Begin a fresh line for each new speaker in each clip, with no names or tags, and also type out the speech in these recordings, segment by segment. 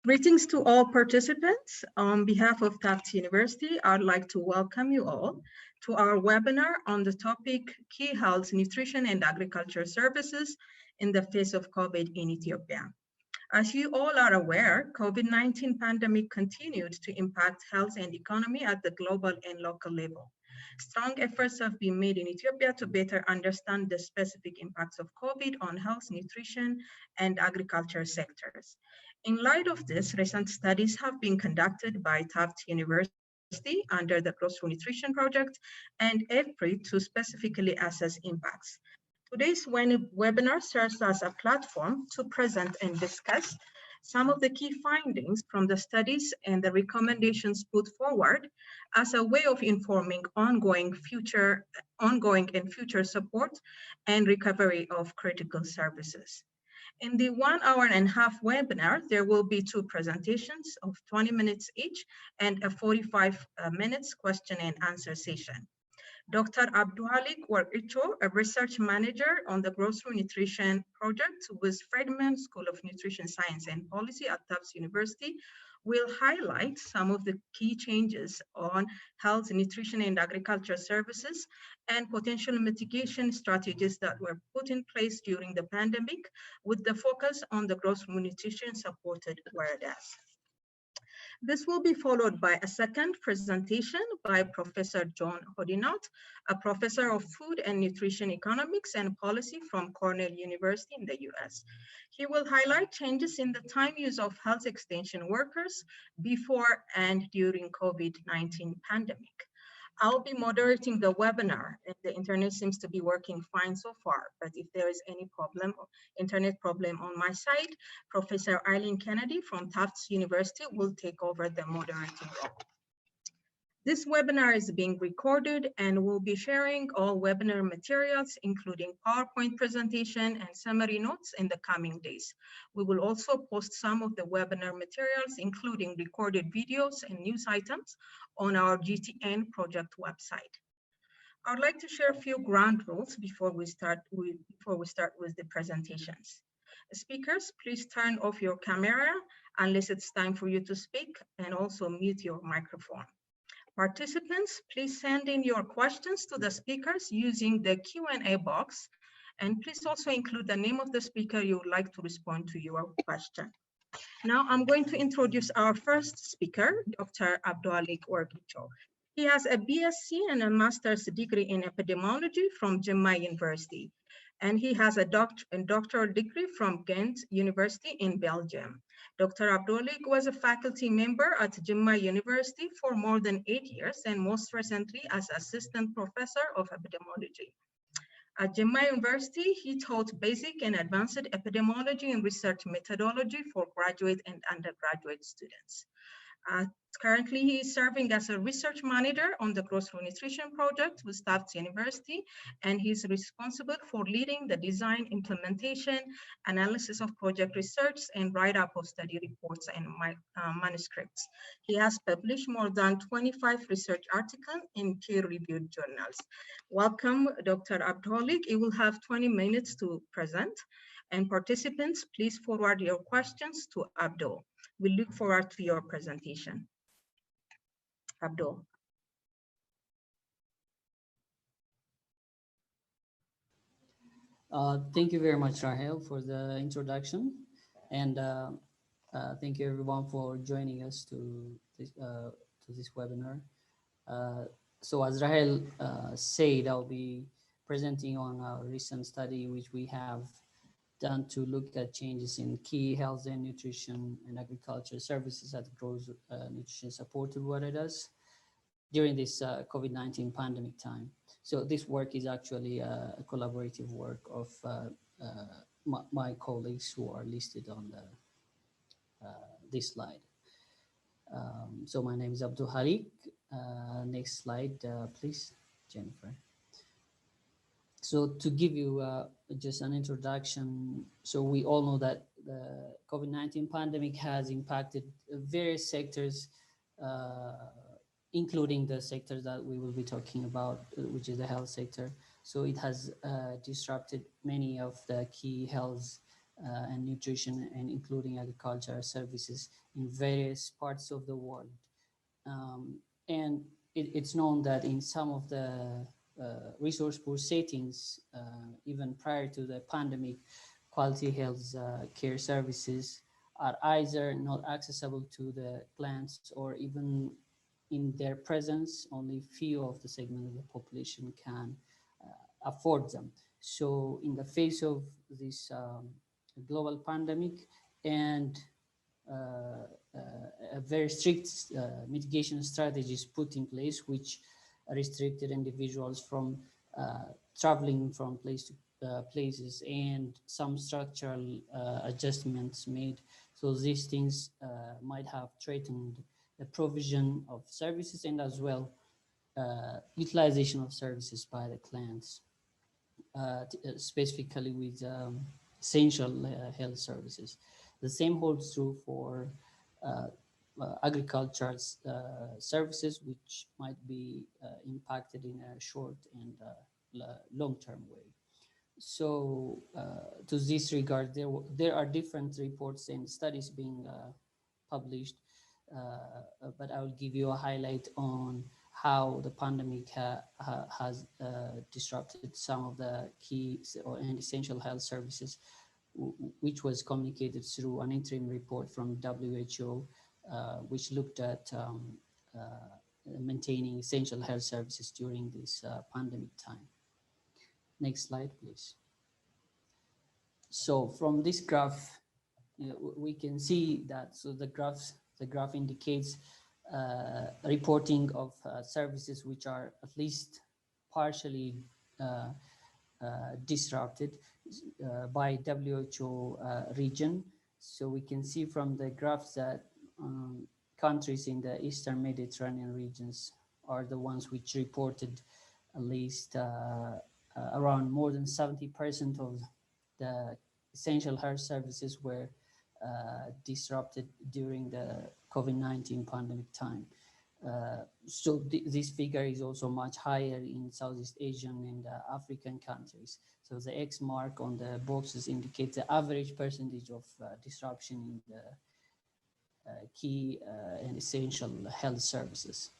Greetings to all participants. On behalf of Tufts University, I'd like to welcome you all to our webinar on the topic Key Health, Nutrition and Agriculture Services in the Face of COVID in Ethiopia. As you all are aware, COVID-19 pandemic continued to impact health and economy at the global and local level. Strong efforts have been made in Ethiopia to better understand the specific impacts of COVID on health, nutrition, and agriculture sectors. In light of this, recent studies have been conducted by Tufts University under the Grocery Nutrition Project and IFPRI to specifically assess impacts. Today's webinar serves as a platform to present and discuss some of the key findings from the studies and the recommendations put forward as a way of informing ongoing and future support and recovery of critical services. In the 1.5 hour webinar, there will be two presentations of 20 minutes each and a 45 minutes question and answer session. Dr. Abduhalik Warkicho, a research manager on the Grocery Nutrition Project with Friedman School of Nutrition Science and Policy at Tufts University, will highlight some of the key changes on health, nutrition, and agriculture services and potential mitigation strategies that were put in place during the pandemic with the focus on the grocery nutrition supported awareness. This will be followed by a second presentation by Professor John Hodinaut, a professor of food and nutrition economics and policy from Cornell University in the US. He will highlight changes in the time use of health extension workers before and during COVID-19 pandemic. I'll be moderating the webinar, and the internet seems to be working fine so far, but if there is any internet problem on my side, Professor Eileen Kennedy from Tufts University will take over the moderating role. This webinar is being recorded and we'll be sharing all webinar materials, including PowerPoint presentation and summary notes in the coming days. We will also post some of the webinar materials, including recorded videos and news items on our GTN project website. I'd like to share a few ground rules before we start with the presentations. Speakers, please turn off your camera unless it's time for you to speak, and also mute your microphone. Participants, please send in your questions to the speakers using the Q&A box, and please also include the name of the speaker you would like to respond to your question. Now I'm going to introduce our first speaker, Dr. Abduhalik Warkicho. He has a BSc and a master's degree in epidemiology from Jimma University, and he has a doctoral degree from Ghent University in Belgium. Dr. Abduhalik was a faculty member at Jimma University for more than 8 years, and most recently as assistant professor of epidemiology. At Jimma University, he taught basic and advanced epidemiology and research methodology for graduate and undergraduate students. Currently, he is serving as a research manager on the Grocery Nutrition Project with Tufts University, and he's responsible for leading the design, implementation, analysis of project research, and write-up of study reports and manuscripts. He has published more than 25 research articles in peer-reviewed journals. Welcome, Dr. Abduhalik. You will have 20 minutes to present, and participants, please forward your questions to Abdul. We look forward to your presentation. Abdul.
Thank you very much, Rahel, for the introduction. And thank you everyone for joining us to this webinar. So as Rahel said, I'll be presenting on a recent study which we have done to look at changes in key health and nutrition and agriculture services at grocery nutrition supported awareness during this COVID-19 pandemic time. So this work is actually a collaborative work of my colleagues who are listed on this slide. So my name is Abduhalik. Next slide, please, Jennifer. So to give you just an introduction, so we all know that the COVID-19 pandemic has impacted various sectors, including the sector that we will be talking about, which is the health sector. So it has disrupted many of the key health and nutrition, and including agricultural services in various parts of the world. And it's known that in some of the resource poor settings, even prior to the pandemic, quality health care services are either not accessible to the plants, or even in their presence, only few of the segment of the population can afford them. So in the face of this global pandemic and a very strict mitigation strategies put in place, which restricted individuals from traveling from place to places, and some structural adjustments made. So these things might have threatened the provision of services, and as well utilization of services by the clients, specifically with essential health services. The same holds true for uh, agricultural services, which might be impacted in a short and long-term way. So, to this regard, there are different reports and studies being published, but I will give you a highlight on how the pandemic has disrupted some of the key and essential health services, which was communicated through an interim report from WHO, which looked at maintaining essential health services during this pandemic time. Next slide, please. So from this graph, we can see that, so the graph indicates reporting of services which are at least partially disrupted by WHO region. So we can see from the graphs that countries in the Eastern Mediterranean regions are the ones which reported at least around more than 70% of the essential health services were disrupted during the COVID-19 pandemic time. So this figure is also much higher in Southeast Asian and African countries. So the X mark on the boxes indicates the average percentage of disruption in the key and essential health services.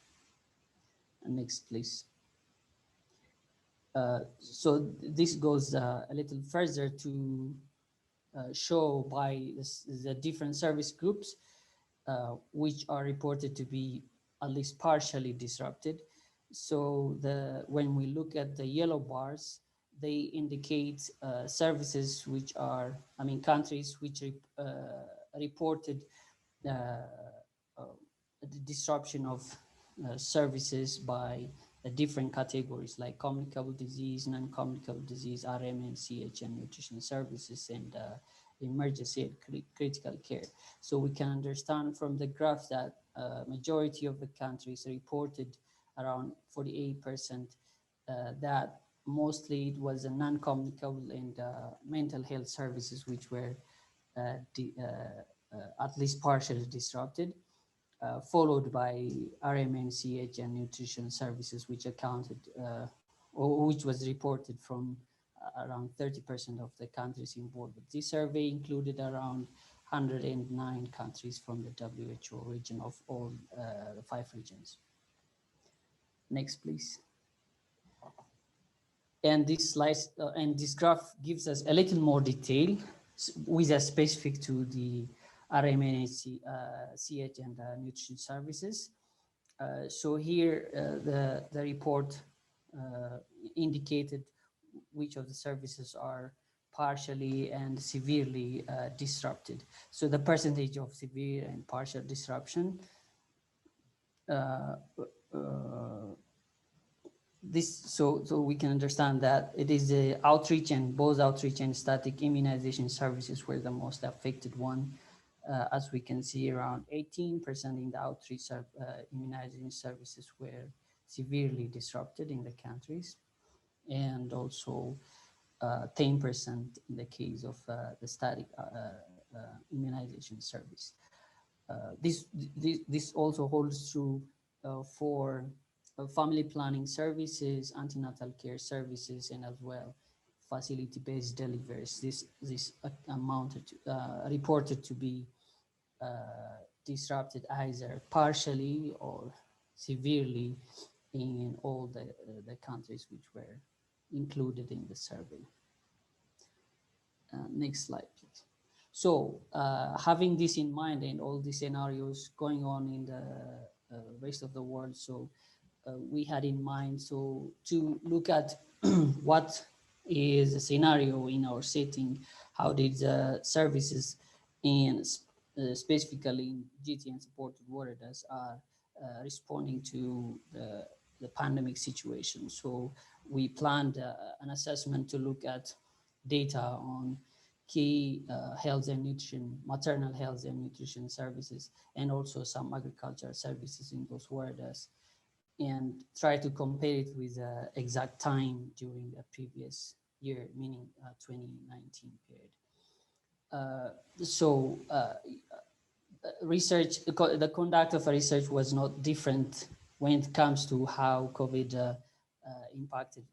And next, please. So this goes a little further to show by the different service groups which are reported to be at least partially disrupted. So when we look at the yellow bars, they indicate services which are, countries which reported uh, the disruption of services by different categories like communicable disease, non-communicable disease, RM and CH, and nutrition services, and emergency and critical care. So we can understand from the graph that majority of the countries reported around 48% that mostly it was a non-communicable and mental health services which were at least partially disrupted, followed by RMNCH and nutrition services, which accounted or which was reported from around 30% of the countries involved. This survey included around 109 countries from the WHO region of all the 5 regions. Next, please. And this slide and this graph gives us a little more detail with a specific to the RMNH, CH and nutrition services. So here the report indicated which of the services are partially and severely disrupted. So the percentage of severe and partial disruption so we can understand that it is the outreach and both outreach and static immunization services were the most affected one. As we can see, around 18% in the outreach immunization services were severely disrupted in the countries, and also 10% in the case of the static immunization service. This also holds true for family planning services, antenatal care services, and as well facility-based deliveries. This amounted reported to be disrupted either partially or severely in all the countries which were included in the survey. Next slide, please. So having this in mind and all these scenarios going on in the rest of the world, so we had in mind to look at what is a scenario in our setting, how did the services in specifically in GTN supported waters are responding to the pandemic situation. So we planned an assessment to look at data on key health and nutrition, maternal health and nutrition services, and also some agricultural services in those waters, and try to compare it with the exact time during the previous year, meaning 2019 period. Research, the conduct of research was not different when it comes to how COVID impacted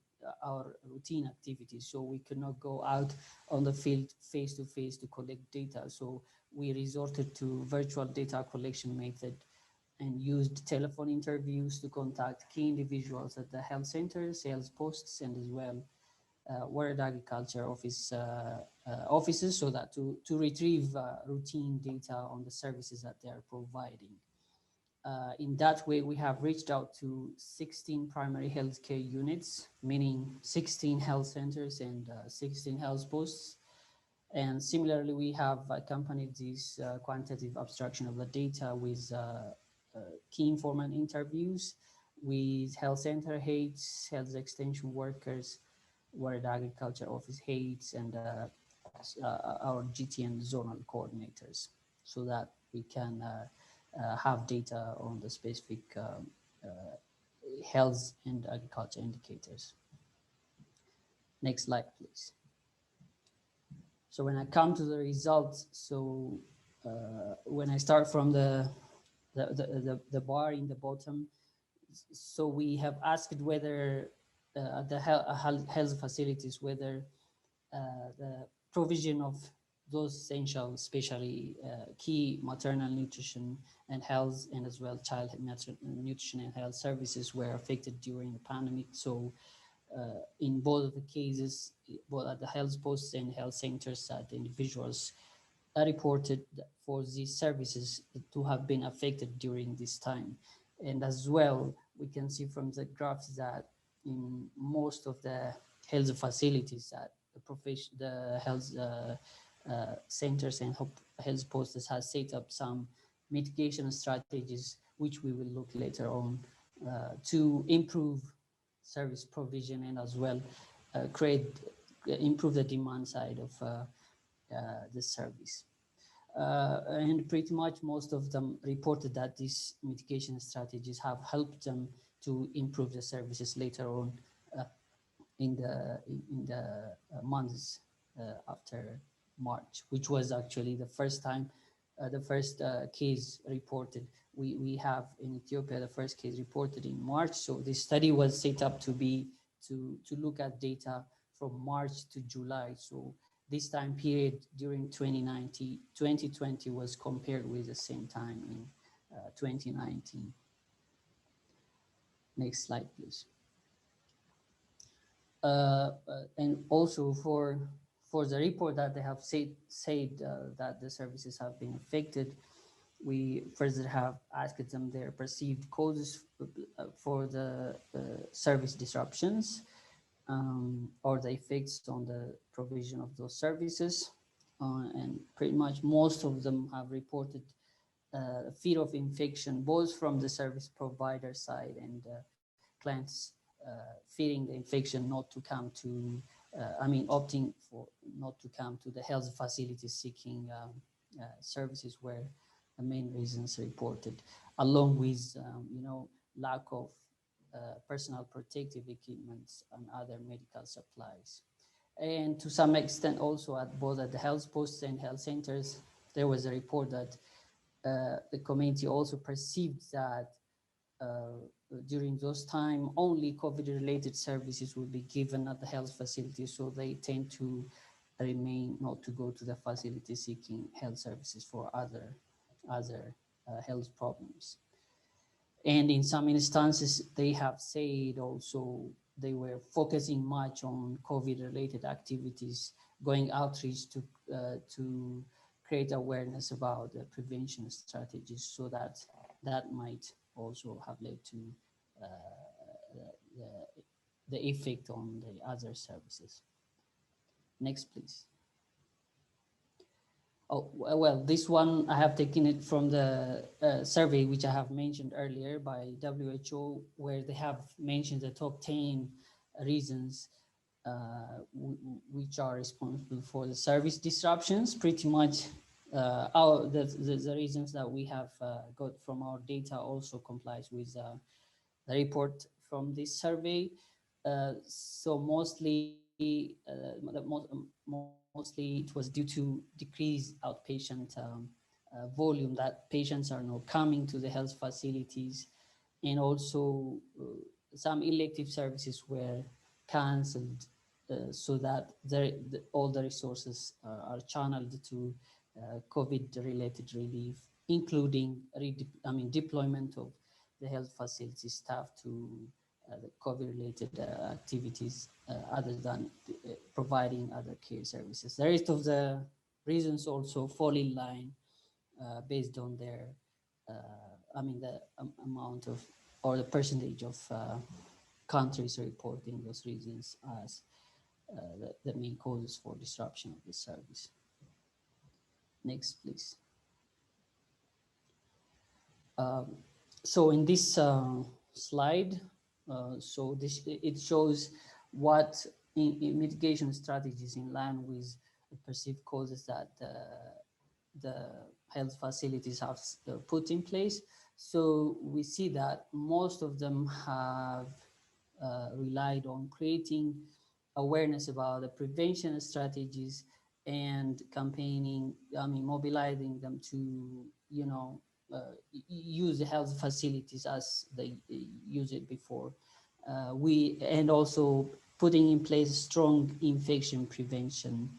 our routine activities. So we could not go out on the field face to face to collect data. So we resorted to virtual data collection method and used telephone interviews to contact key individuals at the health centers, health posts, and as well World Agriculture offices, so that to retrieve routine data on the services that they are providing. In that way, we have reached out to 16 primary healthcare units, meaning 16 health centers and 16 health posts. And similarly, we have accompanied this quantitative abstraction of the data with key informant interviews with health center heads, health extension workers, World Agriculture Office heads, and our GTN zonal coordinators, so that we can have data on the specific health and agriculture indicators. Next slide, please. So when I come to the results, so when I start from the bar in the bottom, so we have asked whether the health facilities, whether the provision of those essential, especially key maternal nutrition and health, and as well child nutrition and health services were affected during the pandemic. So in both of the cases, both at the health posts and health centers, that individuals are reported for these services to have been affected during this time. And as well, we can see from the graphs that in most of the health facilities that the health centers and health posts has set up some mitigation strategies, which we will look later on, to improve service provision and as well improve the demand side of the service. And pretty much most of them reported that these mitigation strategies have helped them to improve the services later on in the months after March, which was actually the first time, the first case reported. We have in Ethiopia the first case reported in March. So this study was set up to look at data from March to July. So this time period during 2020 was compared with the same time in 2019. Next slide, please. And also for the report that they have said that the services have been affected, we further have asked them their perceived causes for the service disruptions, or the effects on the provision of those services. And pretty much most of them have reported fear of infection, both from the service provider side and clients fearing the infection not to come to, opting for not to come to the health facilities seeking services were the main reasons reported, along with, lack of personal protective equipment and other medical supplies. And to some extent also at both at the health posts and health centers, there was a report that the community also perceived that during those time, only COVID-related services will be given at the health facility, so they tend to remain not to go to the facility seeking health services for other health problems. And in some instances, they have said also they were focusing much on COVID-related activities, going outreach to create awareness about the prevention strategies, so that that might also have led to uh, the effect on the other services. Next, please. Oh, well, this one I have taken it from the survey which I have mentioned earlier by WHO, where they have mentioned the top 10 reasons which are responsible for the service disruptions. Pretty much the reasons that we have got from our data also complies with the report from this survey. So mostly it was due to decreased outpatient volume, that patients are now coming to the health facilities, and also some elective services were cancelled, so that all the resources are channeled to COVID-related relief, including deployment of the health facility staff to the COVID-related activities other than providing other care services. The rest of the reasons also fall in line based on their, the amount of, or the percentage of countries reporting those reasons as the main causes for disruption of the service. Next, please. So in this slide, so it shows what in mitigation strategies in line with the perceived causes that the health facilities have put in place. So we see that most of them have relied on creating awareness about the prevention strategies and campaigning, mobilizing them to, use the health facilities as they used it before. And also putting in place strong infection prevention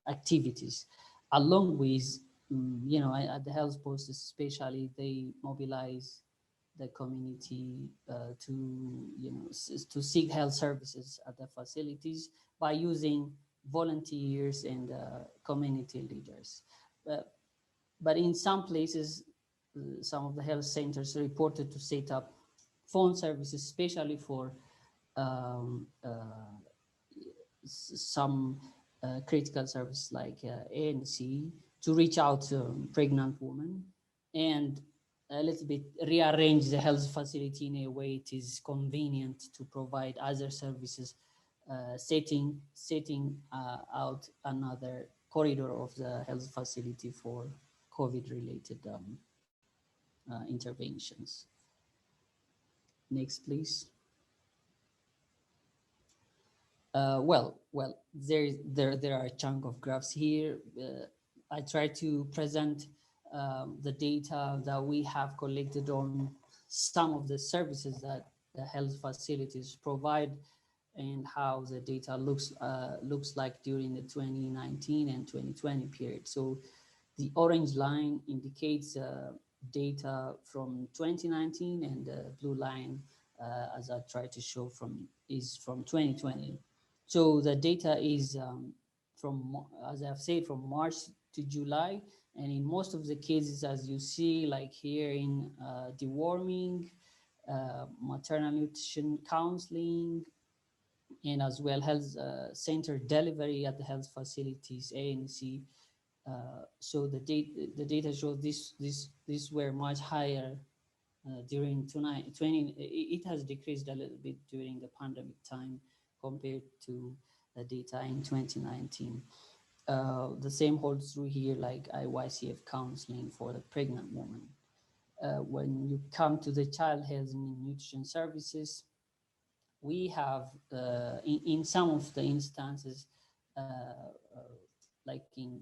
activities, along with, at the health posts especially, they mobilize the community to seek health services at the facilities by using volunteers and community leaders. But in some places, some of the health centers reported to set up phone services, especially for some critical services like ANC, to reach out to pregnant women and a little bit rearrange the health facility in a way it is convenient to provide other services, setting out another corridor of the health facility for COVID-related interventions. Next, please. Well, there are a chunk of graphs here. I try to present the data that we have collected on some of the services that the health facilities provide and how the data looks like during the 2019 and 2020 period. So the orange line indicates data from 2019, and the blue line, as I try to show, is from 2020. So the data is from, as I've said, from March to July, and in most of the cases, as you see, like here in deworming, maternal nutrition counseling, and as well health center delivery at the health facilities, ANC. So the data shows these were much higher during 2020. It has decreased a little bit during the pandemic time compared to the data in 2019. The same holds true here, like IYCF counseling for the pregnant woman. When you come to the child health and nutrition services, we have, in some of the instances, like in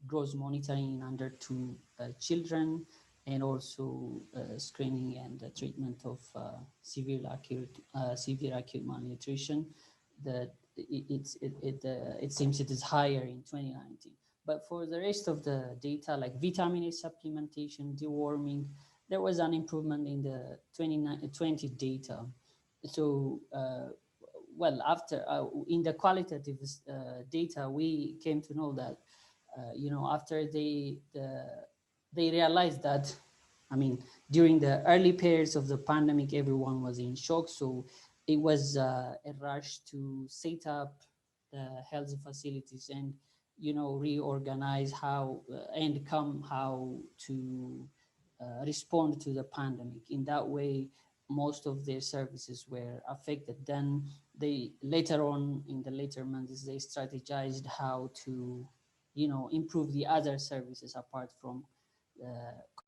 gross monitoring under 2 children, and also screening and treatment of severe acute malnutrition. That it seems it is higher in 2019. But for the rest of the data, like vitamin A supplementation, deworming, there was an improvement in the 2020 data. So, well, after in the qualitative data, we came to know that, after they realized that, I mean, during the early periods of the pandemic, everyone was in shock. So it was a rush to set up the health facilities and, reorganize how and come how to respond to the pandemic. In that way, most of their services were affected. Then they later on in the later months they strategized how to, improve the other services apart from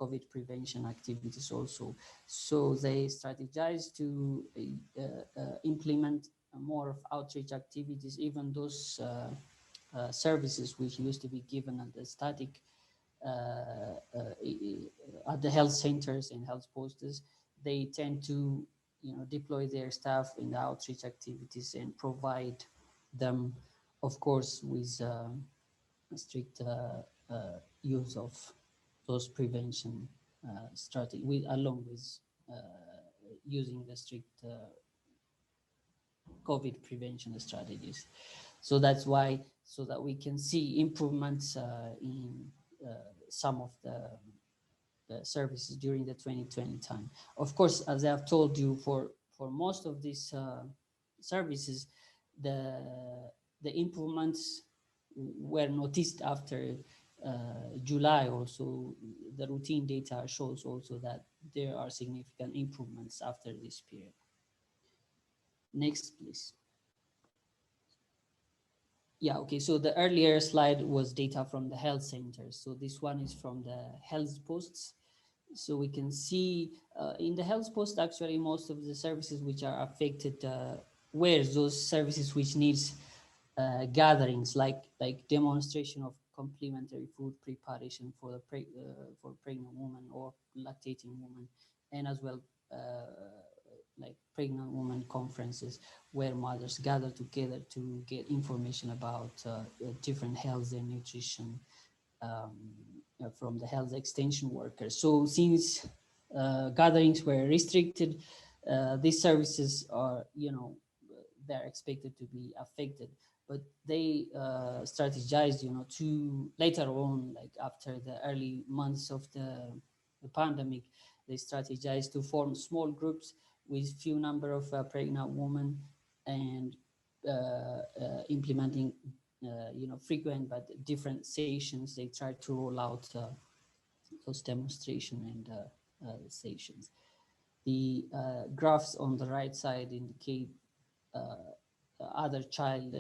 COVID prevention activities also. So they strategized to implement more of outreach activities, even those services which used to be given at the static at the health centers and health posters. They tend to, deploy their staff in the outreach activities and provide them, of course, with strict use of those prevention strategy, along with using the strict COVID prevention strategies. So that's why, so that we can see improvements in some of the services during the 2020 time. Of course, as I have told you, for most of these services, the improvements were noticed after July. Also, the routine data shows also that there are significant improvements after this period. Next, please. Yeah, okay, so the earlier slide was data from the health centers. So this one is from the health posts. So we can see in the health post, actually, most of the services which are affected were those services which needs gatherings, like demonstration of complementary food preparation for the for pregnant woman or lactating woman, and as well like pregnant woman conferences where mothers gather together to get information about different health and nutrition from the health extension workers. So since gatherings were restricted, these services are, they're expected to be affected. But they strategized, to later on, like after the early months of the pandemic, they strategized to form small groups with few number of pregnant women and implementing frequent but different sessions. They try to roll out those demonstration and sessions. The graphs on the right side indicate other child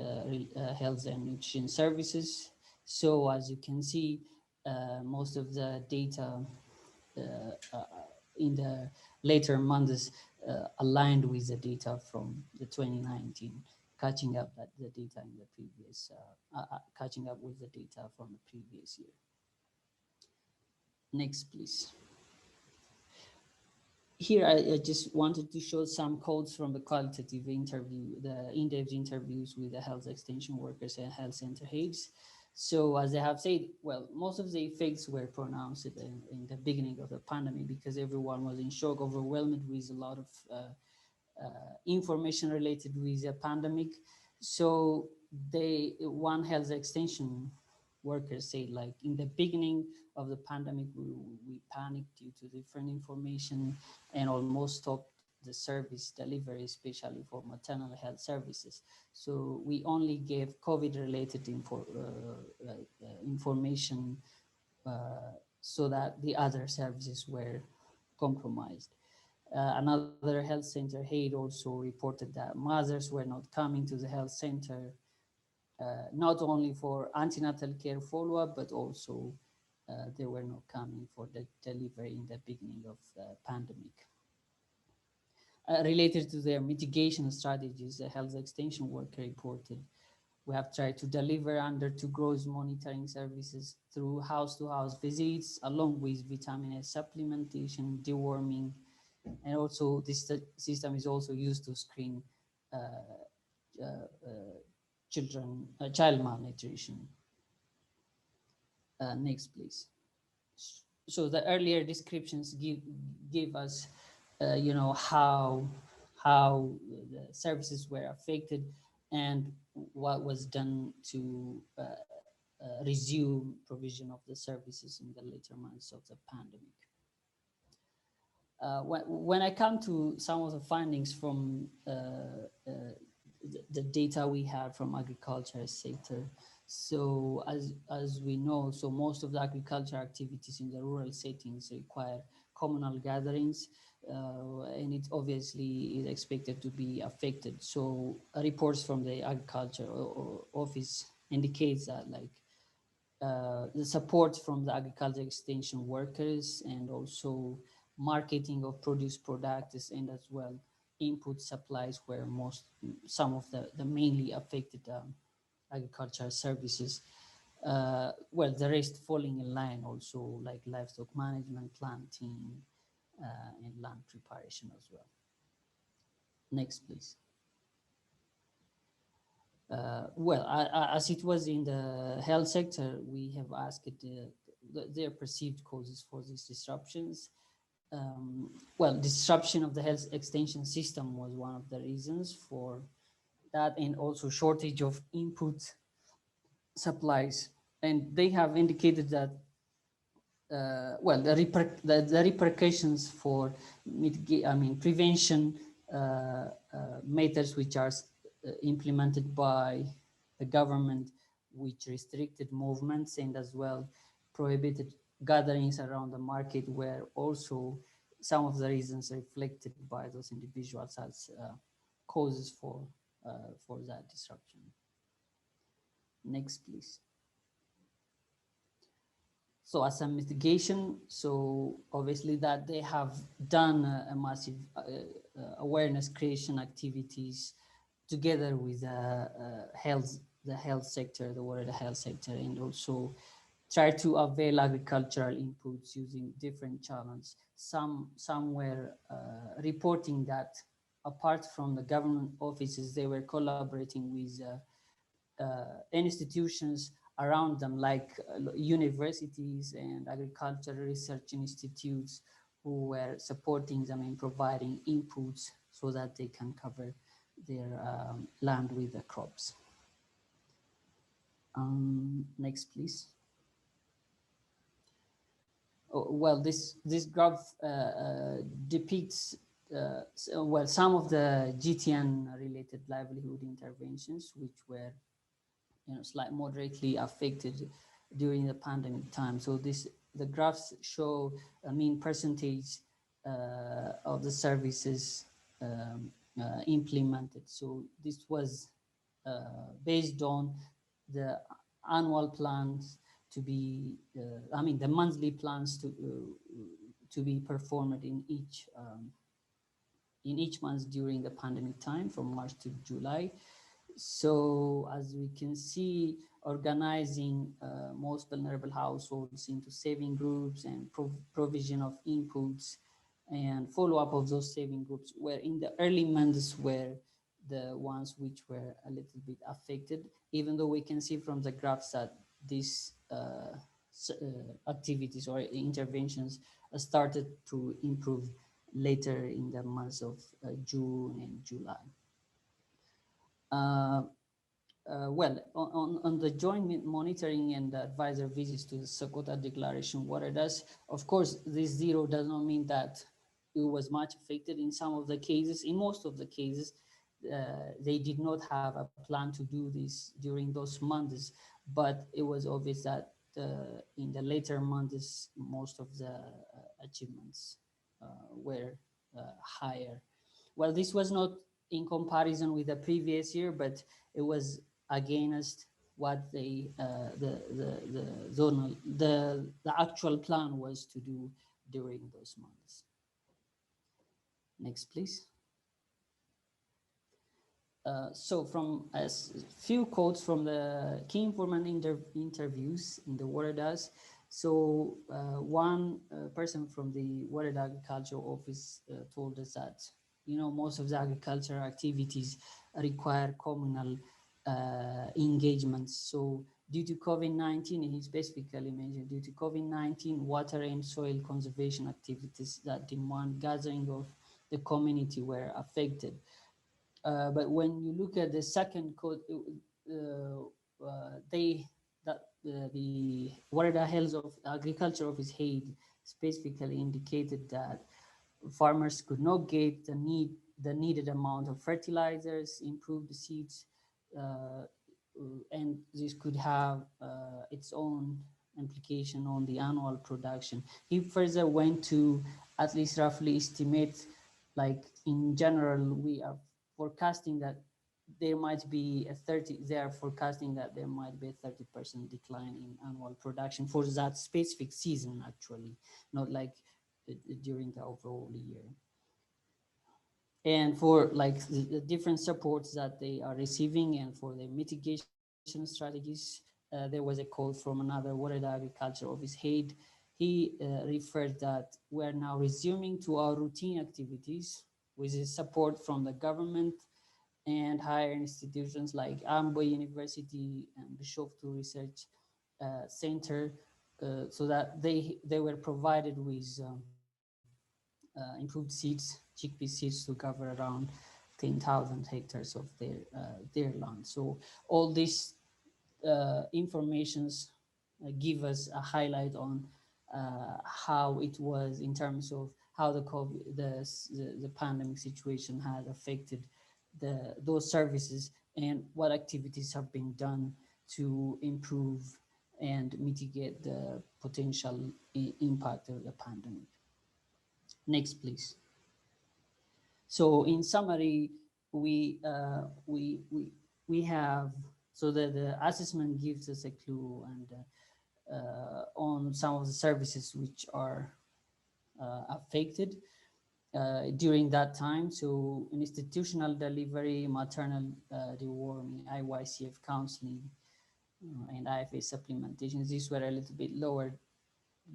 health and nutrition services. So as you can see, most of the data in the later months aligned with the data from the 2019, catching up at the data in the previous, catching up with the data from the previous year. Next, please. Here, I just wanted to show some codes from the qualitative interview, the in-depth interviews with the health extension workers and health center heads. So as I have said, well, most of the effects were pronounced in the beginning of the pandemic because everyone was in shock, overwhelmed with a lot of information related with the pandemic. So one health extension workers say, like, in the beginning of the pandemic, we panicked due to different information and almost stopped the service delivery, especially for maternal health services. So we only gave COVID-related information so that the other services were compromised. Another health center head also reported that mothers were not coming to the health center not only for antenatal care follow-up, but also they were not coming for the delivery in the beginning of the pandemic. Related to their mitigation strategies, the health extension worker reported We have tried to deliver under-to-growth monitoring services through house-to-house visits, along with vitamin A supplementation, deworming, and also this system is also used to screen child malnutrition. Next, please. So the earlier descriptions give us, how the services were affected and what was done to resume provision of the services in the later months of the pandemic. When I come to some of the findings from the data we have from agriculture sector, so as we know, so most of the agriculture activities in the rural settings require communal gatherings, and it obviously is expected to be affected. So reports from the agriculture office indicates that the support from the agriculture extension workers and also marketing of produce products and as well input supplies were some of the mainly affected agricultural services. Well, the rest falling in line also like livestock management, planting, and land preparation as well. Next, please. Well, as it was in the health sector, we have asked their perceived causes for these disruptions. Well, disruption of the health extension system was one of the reasons for that, and also shortage of input supplies. And they have indicated that, well, the repercussions for prevention methods which are implemented by the government, which restricted movements and as well prohibited gatherings around the market, were also some of the reasons reflected by those individuals as causes for that disruption. Next, please. So as a mitigation, so obviously that they have done a massive awareness creation activities together with the health sector, the world health sector, and also try to avail agricultural inputs using different channels. Some were reporting that apart from the government offices, they were collaborating with institutions around them, like universities and agricultural research institutes, who were supporting them in providing inputs so that they can cover their land with the crops. Next, please. Oh, well, this graph depicts well, some of the GTN related livelihood interventions which were moderately affected during the pandemic time. So the graphs show a mean percentage of the services implemented. So this was based on the annual plans to be, the monthly plans to be performed in each month during the pandemic time from March to July. So as we can see, organizing most vulnerable households into saving groups and provision of inputs and follow-up of those saving groups were in the early months were the ones which were a little bit affected, even though we can see from the graphs that these activities or interventions started to improve later in the months of June and July. Well, on the joint monitoring and advisor visits to the Sakota Declaration, what it does, of course, this zero does not mean that it was much affected. In some of the cases, in most of the cases, they did not have a plan to do this during those months, but it was obvious that in the later months, most of the achievements were higher. Well, this was not in comparison with the previous year, but it was against what the actual plan was to do during those months. Next, please. So from a few quotes from the key informant interviews in the Waradas. So one person from the Warad Agriculture Office told us that, most of the agricultural activities require communal engagements. So due to COVID-19, and he specifically mentioned, due to COVID-19, water and soil conservation activities that demand gathering of the community were affected. But when you look at the second code, the Warada Health of Agriculture Office head specifically indicated that farmers could not get the needed amount of fertilizers, improve the seeds, and this could have its own implication on the annual production. He further went to at least roughly estimate, like in general, we are forecasting that there might be they are forecasting that there might be a 30% decline in annual production for that specific season, actually, not like during the overall year. And for like the different supports that they are receiving and for the mitigation strategies, there was a call from another Warad Agriculture Office head. He referred that we're now resuming to our routine activities with the support from the government and higher institutions like Ambo University and Bishoftu Research Center, so that they were provided with improved seeds, chickpea seeds to cover around 10,000 hectares of their land. So all these informations give us a highlight on how it was in terms of how the pandemic situation had affected those services and what activities have been done to improve and mitigate the potential impact of the pandemic. Next, please. So in summary, we have, so the assessment gives us a clue and on some of the services which are affected during that time. So institutional delivery, maternal deworming, IYCF counseling, and IFA supplementation, these were a little bit lower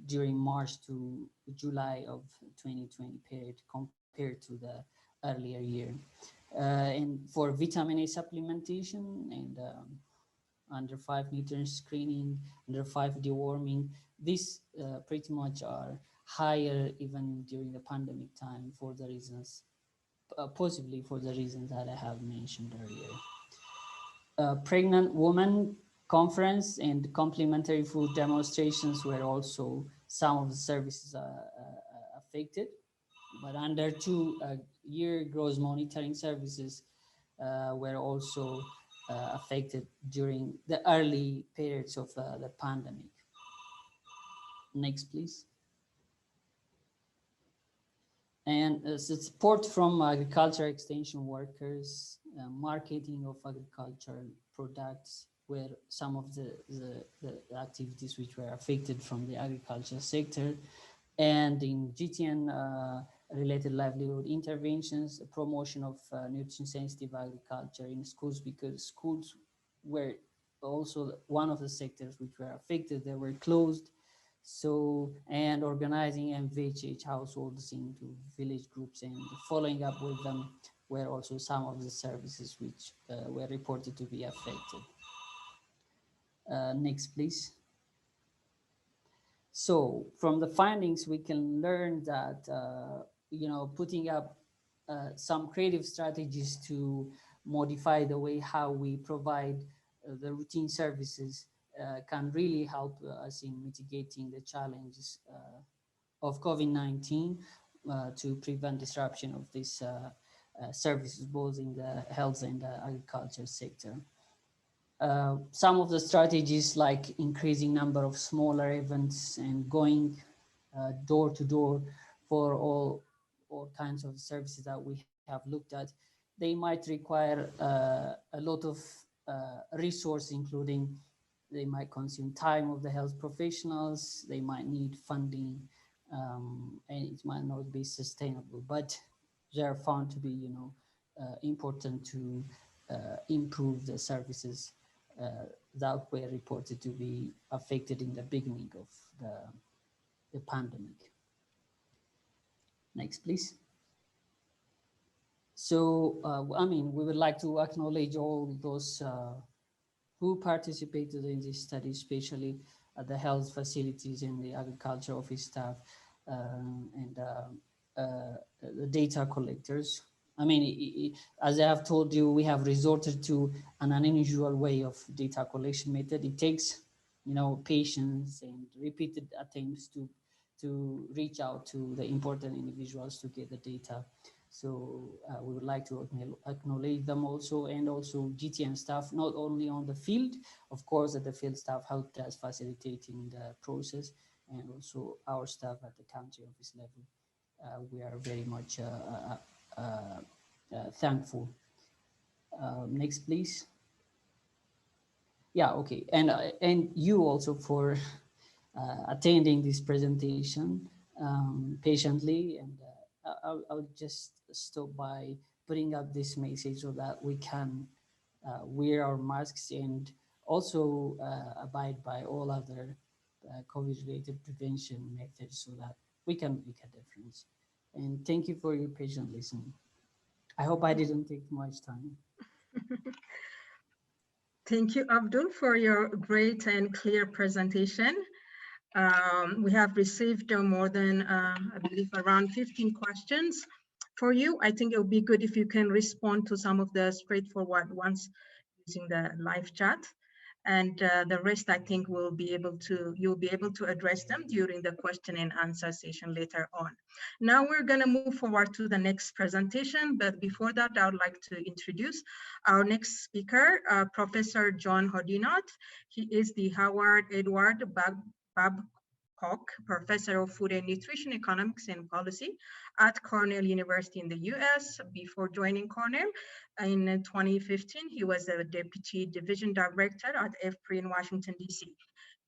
during March to July of 2020 period compared to the earlier year. And for vitamin A supplementation and under 5 nutrient screening, under 5 deworming, these pretty much are higher even during the pandemic time for the reasons, possibly for the reasons that I have mentioned earlier. Pregnant woman conference and complementary food demonstrations were also some of the services affected, but under 2-year gross monitoring services were also affected during the early periods of the pandemic. Next, please. And support from agriculture extension workers, marketing of agricultural products were some of the activities which were affected from the agriculture sector. And in GTN related livelihood interventions, promotion of nutrient sensitive agriculture in schools, because schools were also one of the sectors which were affected. They were closed. So, and organizing MVHH households into village groups and following up with them were also some of the services which were reported to be affected. Next, please. So from the findings, we can learn that, putting up some creative strategies to modify the way how we provide the routine services can really help us in mitigating the challenges of COVID-19 to prevent disruption of these services, both in the health and the agriculture sector. Some of the strategies like increasing number of smaller events and going door to door for all kinds of services that we have looked at, they might require a lot of resource, including they might consume time of the health professionals, they might need funding, and it might not be sustainable, but they are found to be, important to improve the services that were reported to be affected in the beginning of the pandemic. Next, please. So, I mean, we would like to acknowledge all those who participated in this study, especially the health facilities and the agriculture office staff and the data collectors. I mean, as I have told you, we have resorted to an unusual way of data collection method. It takes, you know, patience and repeated attempts to reach out to the important individuals to get the data. So we would like to acknowledge them also, and also GTN staff, not only on the field, of course, that the field staff helped us facilitating the process, and also our staff at the country office level. We are very much thankful. Next, please. Yeah, okay, and you also for attending this presentation patiently, and I'll just stop by putting up this message so that we can wear our masks and also abide by all other COVID-related prevention methods so that we can make a difference. And thank you for your patient listening. I hope I didn't take much time.
Thank you, Abdul, for your great and clear presentation. We have received more than, I believe, around 15 questions for you. I think it would be good if you can respond to some of the straightforward ones using the live chat. And the rest, I think, you'll be able to address them during the question and answer session later on. Now we're going to move forward to the next presentation, but before that, I would like to introduce our next speaker, Professor John Hodinot. He is the Howard Edward Babcock Professor of Food and Nutrition Economics and Policy at Cornell University in the US. Before joining Cornell in 2015, he was a Deputy Division Director at IFPRI in Washington, DC.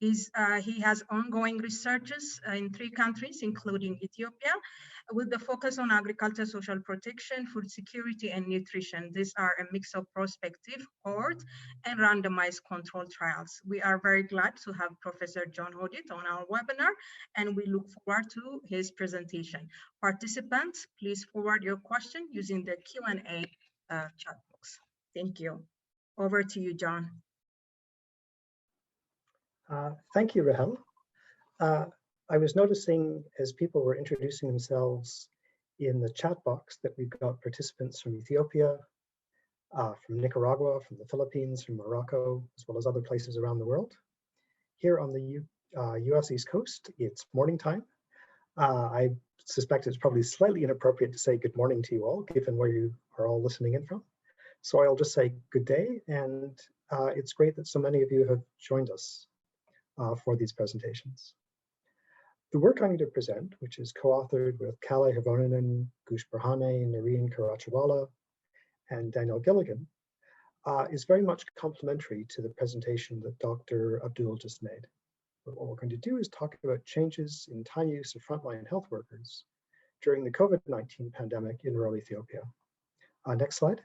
He has ongoing researches in 3 countries, including Ethiopia, with the focus on agriculture, social protection, food security, and nutrition. These are a mix of prospective, cohort, and randomized control trials. We are very glad to have Professor John Hodit on our webinar, and we look forward to his presentation. Participants, please forward your question using the Q&A chat box. Thank you. Over to you, John.
Thank you, Rahel. I was noticing as people were introducing themselves in the chat box that we've got participants from Ethiopia, from Nicaragua, from the Philippines, from Morocco, as well as other places around the world. Here on the US East Coast, it's morning time. I suspect it's probably slightly inappropriate to say good morning to you all, given where you are all listening in from. So I'll just say good day, and it's great that so many of you have joined us for these presentations. The work I'm going to present, which is co-authored with Kalle Hirvonen, Gush Burhane, Nareen Karachawala, and Daniel Gilligan, is very much complementary to the presentation that Dr. Abdul just made. But what we're going to do is talk about changes in time use of frontline health workers during the COVID-19 pandemic in rural Ethiopia. Next slide.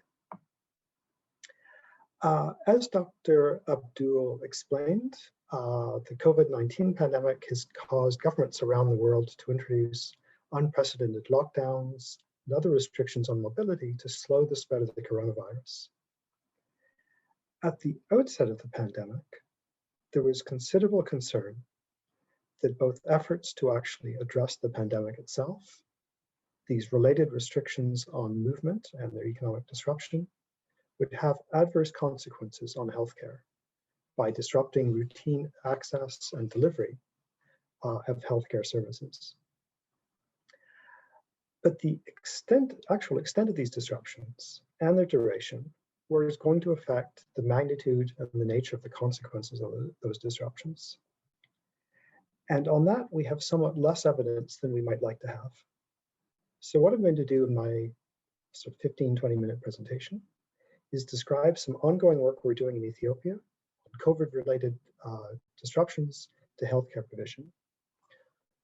As Dr. Abdul explained, the COVID-19 pandemic has caused governments around the world to introduce unprecedented lockdowns and other restrictions on mobility to slow the spread of the coronavirus. At the outset of the pandemic, there was considerable concern that both efforts to actually address the pandemic itself, these related restrictions on movement and their economic disruption, would have adverse consequences on healthcare by disrupting routine access and delivery of healthcare services. But the actual extent of these disruptions and their duration was going to affect the magnitude and the nature of the consequences of those disruptions. And on that, we have somewhat less evidence than we might like to have. So what I'm going to do in my sort of 15-20-minute presentation is describe some ongoing work we're doing in Ethiopia on COVID-related disruptions to healthcare provision.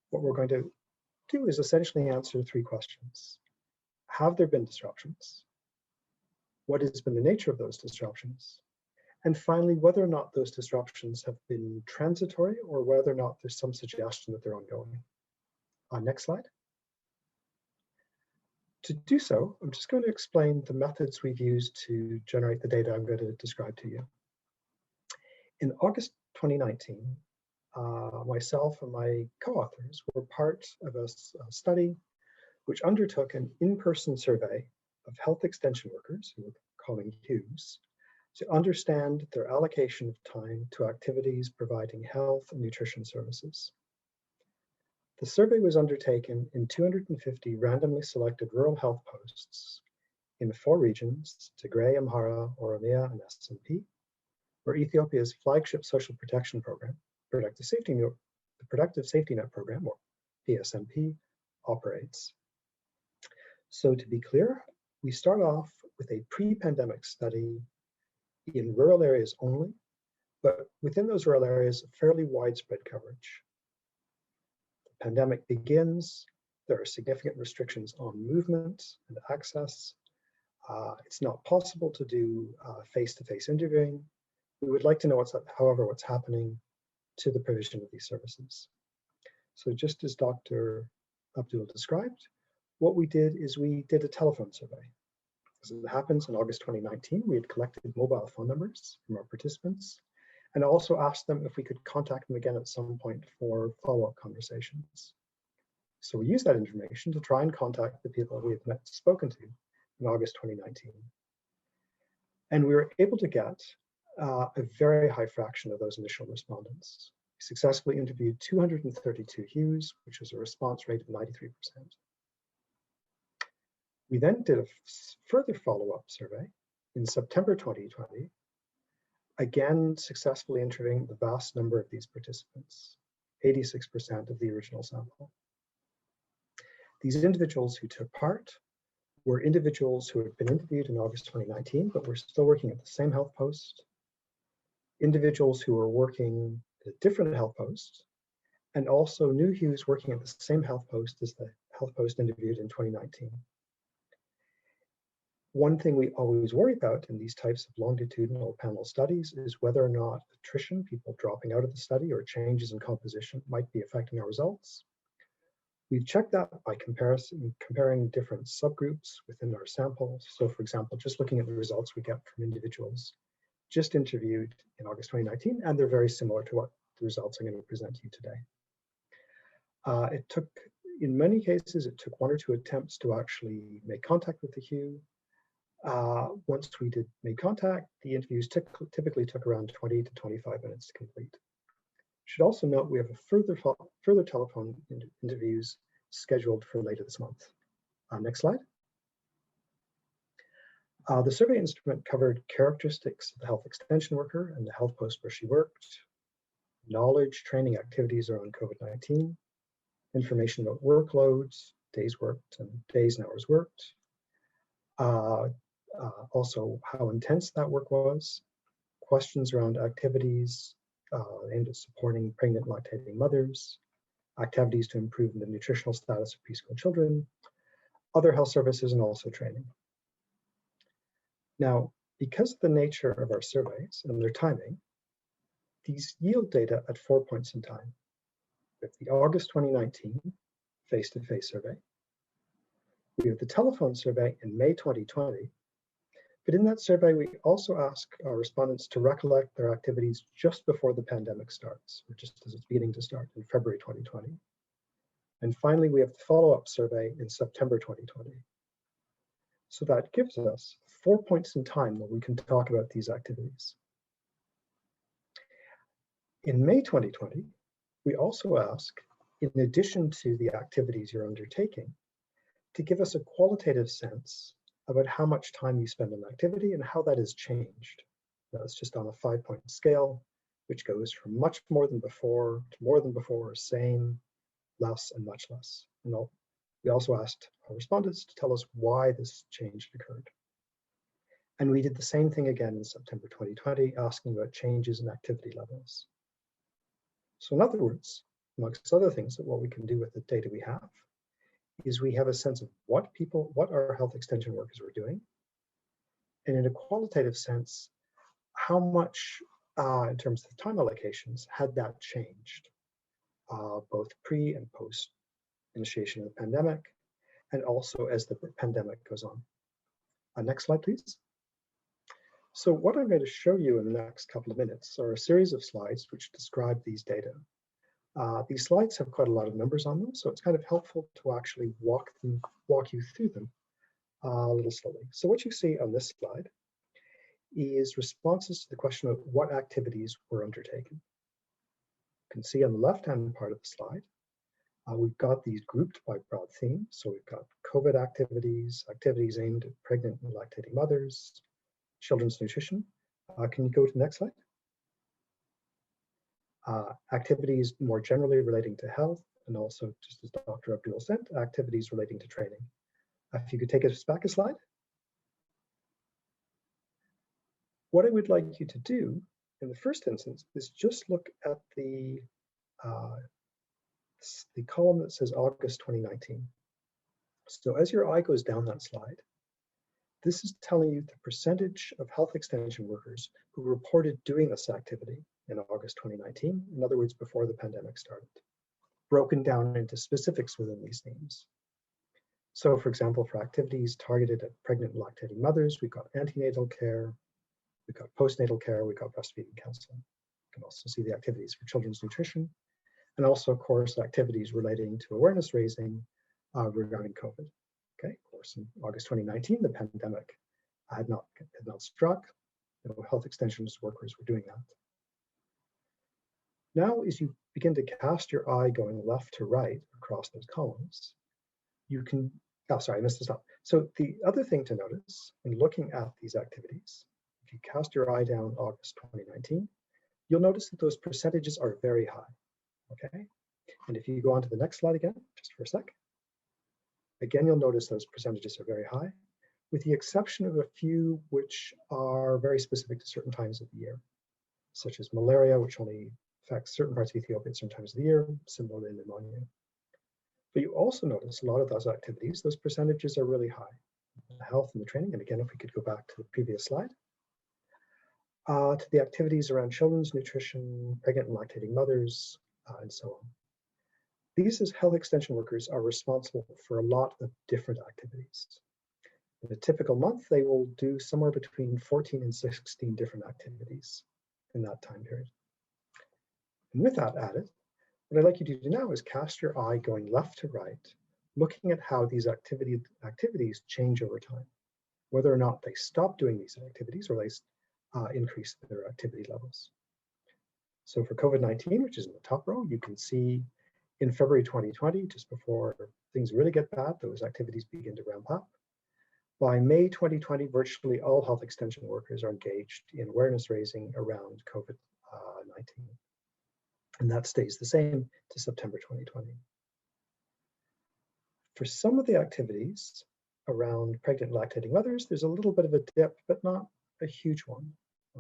What we're going to do is essentially answer 3 questions. Have there been disruptions? what has been the nature of those disruptions, and finally, whether or not those disruptions have been transitory or whether or not there's some suggestion that they're ongoing. Next slide. To do so, I'm just going to explain the methods we've used to generate the data I'm going to describe to you. In August 2019, myself and my co-authors were part of a study which undertook an in-person survey of health extension workers, who we're calling HUEs, to understand their allocation of time to activities providing health and nutrition services. The survey was undertaken in 250 randomly selected rural health posts in 4 regions, Tigray, Amhara, Oromia, and SMP, where Ethiopia's flagship social protection program, the Productive Safety Net Program, or PSNP, operates. So to be clear, we start off with a pre-pandemic study in rural areas only, but within those rural areas, fairly widespread coverage. The pandemic begins, there are significant restrictions on movement and access. It's not possible to do face-to-face interviewing. We would like to know, however, what's happening to the provision of these services. So just as Dr. Abdul described, what we did is we did a telephone survey. As it happens, in August 2019, we had collected mobile phone numbers from our participants and also asked them if we could contact them again at some point for follow-up conversations. So we used that information to try and contact the people we had spoken to in August 2019. And we were able to get a very high fraction of those initial respondents. We successfully interviewed 232 HUEs, which was a response rate of 93%. We then did a further follow-up survey in September 2020, again successfully interviewing the vast number of these participants, 86% of the original sample. These individuals who took part were individuals who had been interviewed in August 2019, but were still working at the same health post, individuals who were working at a different health post, and also new HUEs working at the same health post as the health post interviewed in 2019. One thing we always worry about in these types of longitudinal panel studies is whether or not attrition, people dropping out of the study, or changes in composition might be affecting our results. We've checked that by comparing different subgroups within our samples. So for example, just looking at the results we get from individuals just interviewed in August 2019, and they're very similar to what the results I'm going to present to you today. In many cases, it took 1 or 2 attempts to actually make contact with the HUE. Once we made contact, the interviews typically took around 20 to 25 minutes to complete. Should also note we have a further telephone interviews scheduled for later this month. Next slide. The survey instrument covered characteristics of the health extension worker and the health post where she worked, knowledge, training activities around COVID-19, information about workloads, days worked and days and hours worked, also how intense that work was, questions around activities aimed at supporting pregnant and lactating mothers, activities to improve the nutritional status of preschool children, other health services, and also training. Now, because of the nature of our surveys and their timing, these yield data at 4 points in time. We have the August 2019 face-to-face survey. We have the telephone survey in May 2020. But in that survey, we also ask our respondents to recollect their activities just before the pandemic starts, or just as it's beginning to start in February 2020. And finally, we have the follow-up survey in September 2020. So that gives us 4 points in time where we can talk about these activities. In May 2020, we also ask, in addition to the activities you're undertaking, to give us a qualitative sense about how much time you spend on activity and how that has changed. That's just on a 5-point scale, which goes from much more than before to more than before, same, less, and much less. And we also asked our respondents to tell us why this change occurred. And we did the same thing again in September 2020, asking about changes in activity levels. So in other words, amongst other things, that what we can do with the data we have is we have a sense of what our health extension workers were doing, And in a qualitative sense, how much, in terms of time allocations, had that changed, both pre and post initiation of the pandemic, and also as the pandemic goes on. Next slide, please. So what I'm going to show you in the next couple of minutes are a series of slides which describe these data. These slides have quite a lot of numbers on them, so it's kind of helpful to actually walk you through them a little slowly. So what you see on this slide is responses to the question of what activities were undertaken. You can see on the left-hand part of the slide, we've got these grouped by broad themes. So we've got COVID activities, activities aimed at pregnant and lactating mothers, children's nutrition. Can you go to the next slide? Activities more generally relating to health, and also, just as Dr. Abdul said, activities relating to training. If you could take us back a slide. What I would like you to do in the first instance is just look at the column that says August 2019. So as your eye goes down that slide, this is telling you the percentage of health extension workers who reported doing this activity in August 2019, in other words, before the pandemic started, broken down into specifics within these themes. So for example, for activities targeted at pregnant and lactating mothers, we've got antenatal care, we've got postnatal care, we've got breastfeeding counseling. You can also see the activities for children's nutrition, and also, of course, activities relating to awareness raising regarding COVID. Okay, of course, in August 2019, the pandemic had not struck. Health extension workers were doing that. Now, as you begin to cast your eye going left to right across those columns, you can, oh, sorry, I messed this up. So the other thing to notice in looking at these activities, if you cast your eye down August 2019, you'll notice that those percentages are very high, okay? And if you go on to the next slide again, just for a sec, again, you'll notice those percentages are very high, with the exception of a few which are very specific to certain times of the year, such as malaria, which only affects certain parts of Ethiopia at certain times of the year, similarly pneumonia. But you also notice a lot of those activities, those percentages are really high. The health and the training, and again, if we could go back to the previous slide, to the activities around children's nutrition, pregnant and lactating mothers, and so on. These as health extension workers are responsible for a lot of different activities. In a typical month, they will do somewhere between 14 and 16 different activities in that time period. And with that added, what I'd like you to do now is cast your eye going left to right, looking at how these activities change over time, whether or not they stop doing these activities or they increase their activity levels. So for COVID-19, which is in the top row, you can see in February 2020, just before things really get bad, those activities begin to ramp up. By May 2020, virtually all health extension workers are engaged in awareness raising around COVID-19. And that stays the same to September 2020. For some of the activities around pregnant and lactating mothers, there's a little bit of a dip, but not a huge one,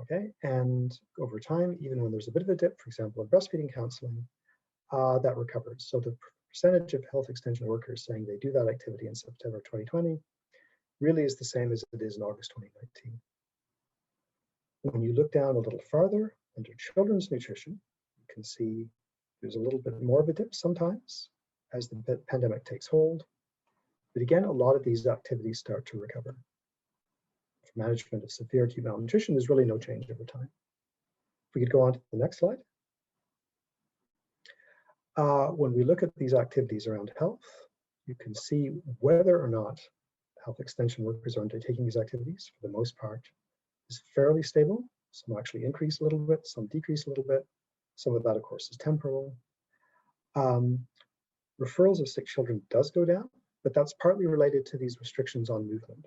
okay? And over time, even when there's a bit of a dip, for example, in breastfeeding counseling, that recovers. So the percentage of health extension workers saying they do that activity in September 2020 really is the same as it is in August 2019. When you look down a little farther under children's nutrition, you can see there's a little bit more of a dip sometimes as the pandemic takes hold. But again, a lot of these activities start to recover. For management of severe acute malnutrition, there's really no change over time. If we could go on to the next slide. When we look at these activities around health, you can see whether or not health extension workers are undertaking these activities, for the most part, is fairly stable. Some actually increase a little bit, some decrease a little bit. Some of that, of course, is temporal. Referrals of sick children does go down, but that's partly related to these restrictions on movement,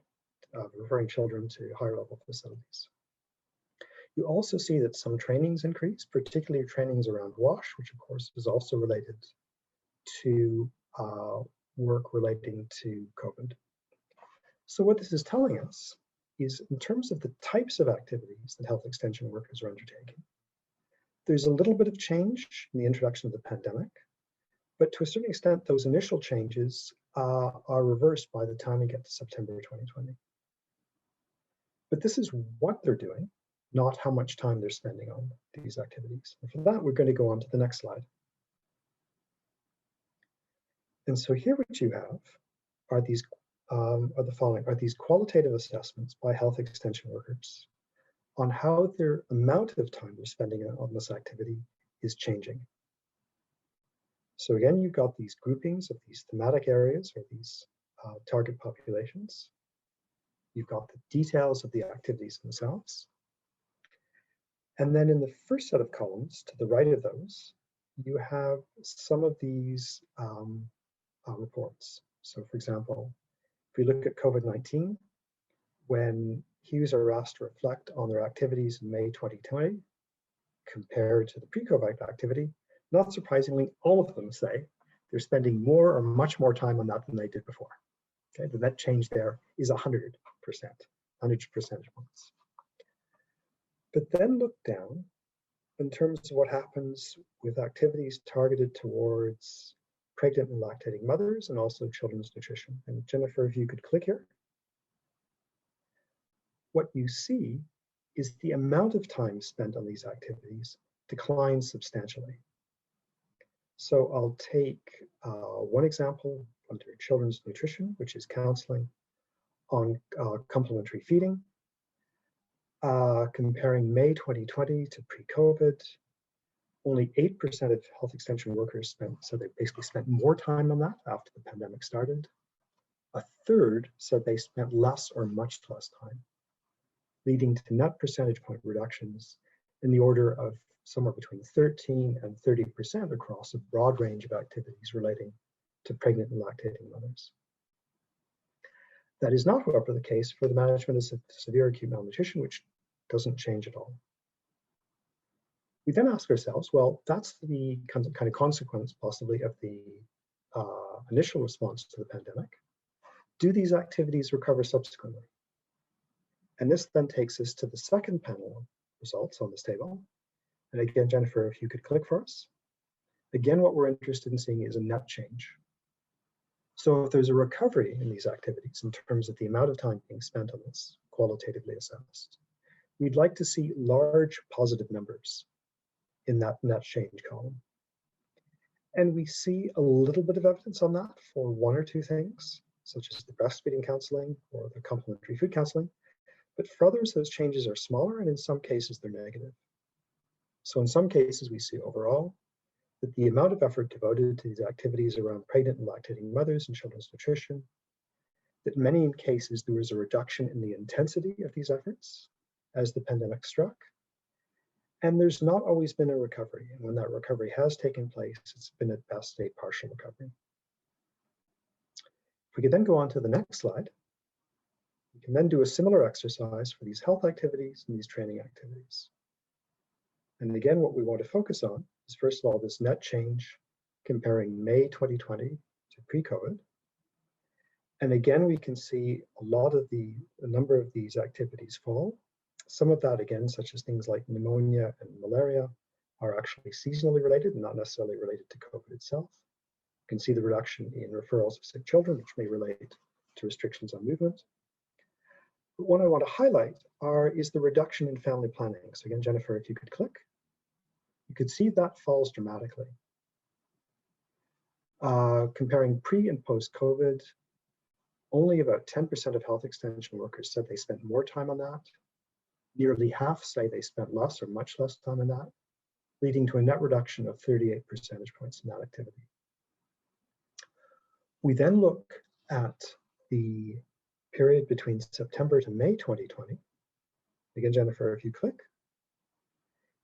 referring children to higher level facilities. You also see that some trainings increase, particularly trainings around WASH, which of course is also related to work relating to COVID. So what this is telling us is in terms of the types of activities that health extension workers are undertaking, there's a little bit of change in the introduction of the pandemic, but to a certain extent, those initial changes are reversed by the time we get to September 2020. But this is what they're doing, not how much time they're spending on these activities. And for that, we're going to go on to the next slide. And so here what you have are these the following, are these qualitative assessments by health extension workers on how their amount of time they're spending on this activity is changing. So again, you've got these groupings of these thematic areas or these target populations. You've got the details of the activities themselves. And then in the first set of columns to the right of those, you have some of these reports. So for example, if we look at COVID-19, when Hughes are asked to reflect on their activities in May 2020 compared to the pre-COVID activity, not surprisingly, all of them say they're spending more or much more time on that than they did before. Okay, the net change there is 100%, 100 percentage points. But then look down in terms of what happens with activities targeted towards pregnant and lactating mothers and also children's nutrition. And Jennifer, if you could click here. What you see is the amount of time spent on these activities declines substantially. So I'll take one example under children's nutrition, which is counseling on complementary feeding. Comparing May 2020 to pre-COVID, only 8% of health extension workers they basically spent more time on that after the pandemic started. A third said they spent less or much less time, leading to net percentage point reductions in the order of somewhere between 13 and 30% across a broad range of activities relating to pregnant and lactating mothers. That is not, however, the case for the management of severe acute malnutrition, which doesn't change at all. We then ask ourselves, well, that's the kind of consequence possibly of the initial response to the pandemic. Do these activities recover subsequently? And this then takes us to the second panel of results on this table. And again, Jennifer, if you could click for us. Again, what we're interested in seeing is a net change. So if there's a recovery in these activities in terms of the amount of time being spent on this, qualitatively assessed, we'd like to see large positive numbers in that net change column. And we see a little bit of evidence on that for one or two things, such as the breastfeeding counseling or the complementary food counseling. But for others, those changes are smaller, and in some cases, they're negative. So in some cases, we see overall that the amount of effort devoted to these activities around pregnant and lactating mothers and children's nutrition, that in many cases, there was a reduction in the intensity of these efforts as the pandemic struck. And there's not always been a recovery. And when that recovery has taken place, it's been at best a partial recovery. If we could then go on to the next slide, we can then do a similar exercise for these health activities and these training activities. And again, what we want to focus on is, first of all, this net change comparing May 2020 to pre-COVID. And again, we can see a lot of the number of these activities fall. Some of that, again, such as things like pneumonia and malaria, are actually seasonally related and not necessarily related to COVID itself. You can see the reduction in referrals of sick children, which may relate to restrictions on movement. But what I want to highlight is the reduction in family planning. So again, Jennifer, if you could click, you could see that falls dramatically. Comparing pre and post-COVID, only about 10% of health extension workers said they spent more time on that. Nearly half say they spent less or much less time on that, leading to a net reduction of 38 percentage points in that activity. We then look at the period between September to May 2020. Again, Jennifer, if you click,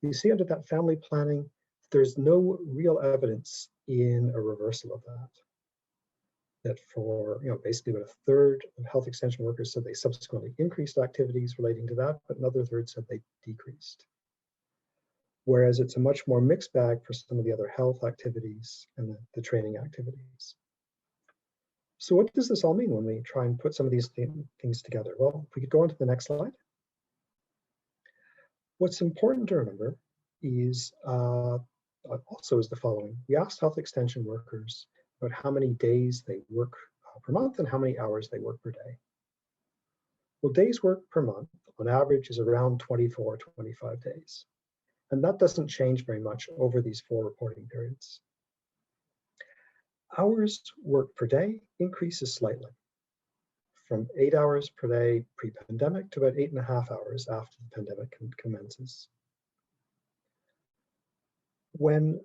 you see under that family planning, there's no real evidence in a reversal of that. That for, basically about a third of health extension workers said they subsequently increased activities relating to that, but another third said they decreased. Whereas it's a much more mixed bag for some of the other health activities and the training activities. So what does this all mean when we try and put some of these things together? Well, if we could go on to the next slide. What's important to remember is also is the following. We asked health extension workers about how many days they work per month and how many hours they work per day. Well, days worked per month on average is around 24, 25 days. And that doesn't change very much over these 4 reporting periods. Hours worked per day increases slightly, from 8 hours per day pre-pandemic to about 8.5 hours after the pandemic commences. When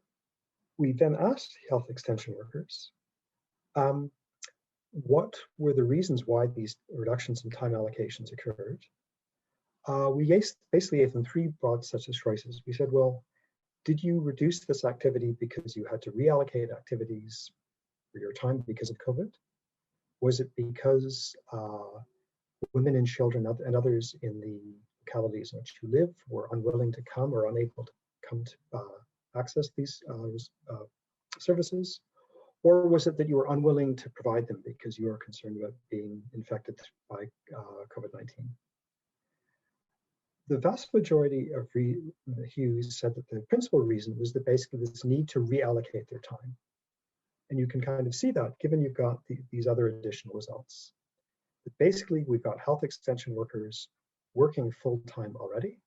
we then asked health extension workers, what were the reasons why these reductions in time allocations occurred? We basically gave them 3 broad sets of choices. We said, well, did you reduce this activity because you had to reallocate activities for your time because of COVID? Was it because women and children and others in the localities in which you live were unwilling to come or unable to come to access these services? Or was it that you were unwilling to provide them because you were concerned about being infected by COVID-19? The vast majority of Hughes said that the principal reason was that basically this need to reallocate their time. And you can kind of see that given you've got these other additional results. But basically, we've got health extension workers working full-time already.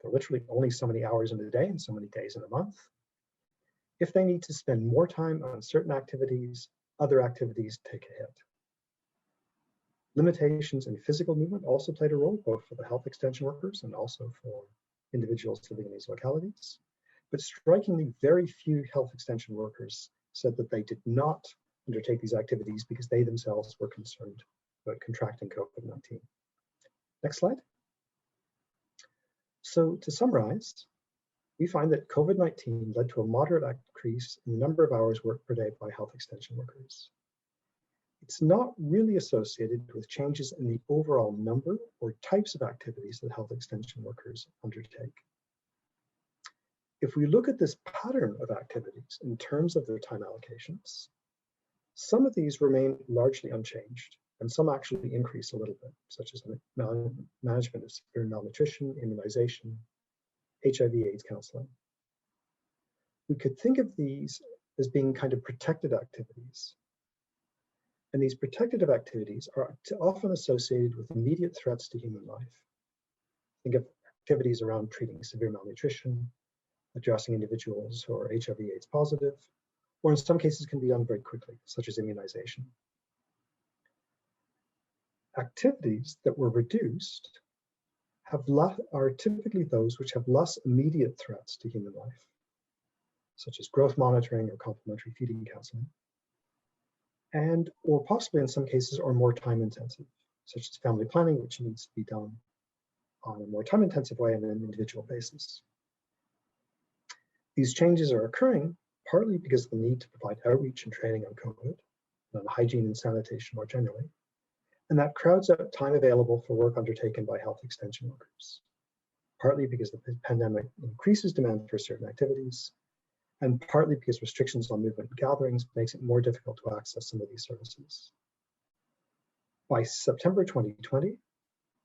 They're literally only so many hours in a day and so many days in a month. If they need to spend more time on certain activities, other activities take a hit. Limitations in physical movement also played a role, both for the health extension workers and also for individuals living in these localities. But strikingly, very few health extension workers said that they did not undertake these activities because they themselves were concerned about contracting COVID-19. Next slide. So to summarize, we find that COVID-19 led to a moderate increase in the number of hours worked per day by health extension workers. It's not really associated with changes in the overall number or types of activities that health extension workers undertake. If we look at this pattern of activities in terms of their time allocations, some of these remain largely unchanged, and some actually increase a little bit, such as management of severe malnutrition, immunization, HIV/AIDS counseling. We could think of these as being kind of protected activities. And these protective activities are often associated with immediate threats to human life. Think of activities around treating severe malnutrition, addressing individuals who are HIV/AIDS positive, or in some cases can be done very quickly, such as immunization. Activities that were reduced are typically those which have less immediate threats to human life, such as growth monitoring or complementary feeding counseling, or possibly in some cases are more time intensive, such as family planning, which needs to be done on a more time intensive way on an individual basis. These changes are occurring partly because of the need to provide outreach and training on COVID, and on hygiene and sanitation more generally, and that crowds out time available for work undertaken by health extension workers, partly because the pandemic increases demand for certain activities, and partly because restrictions on movement and gatherings makes it more difficult to access some of these services. By September 2020,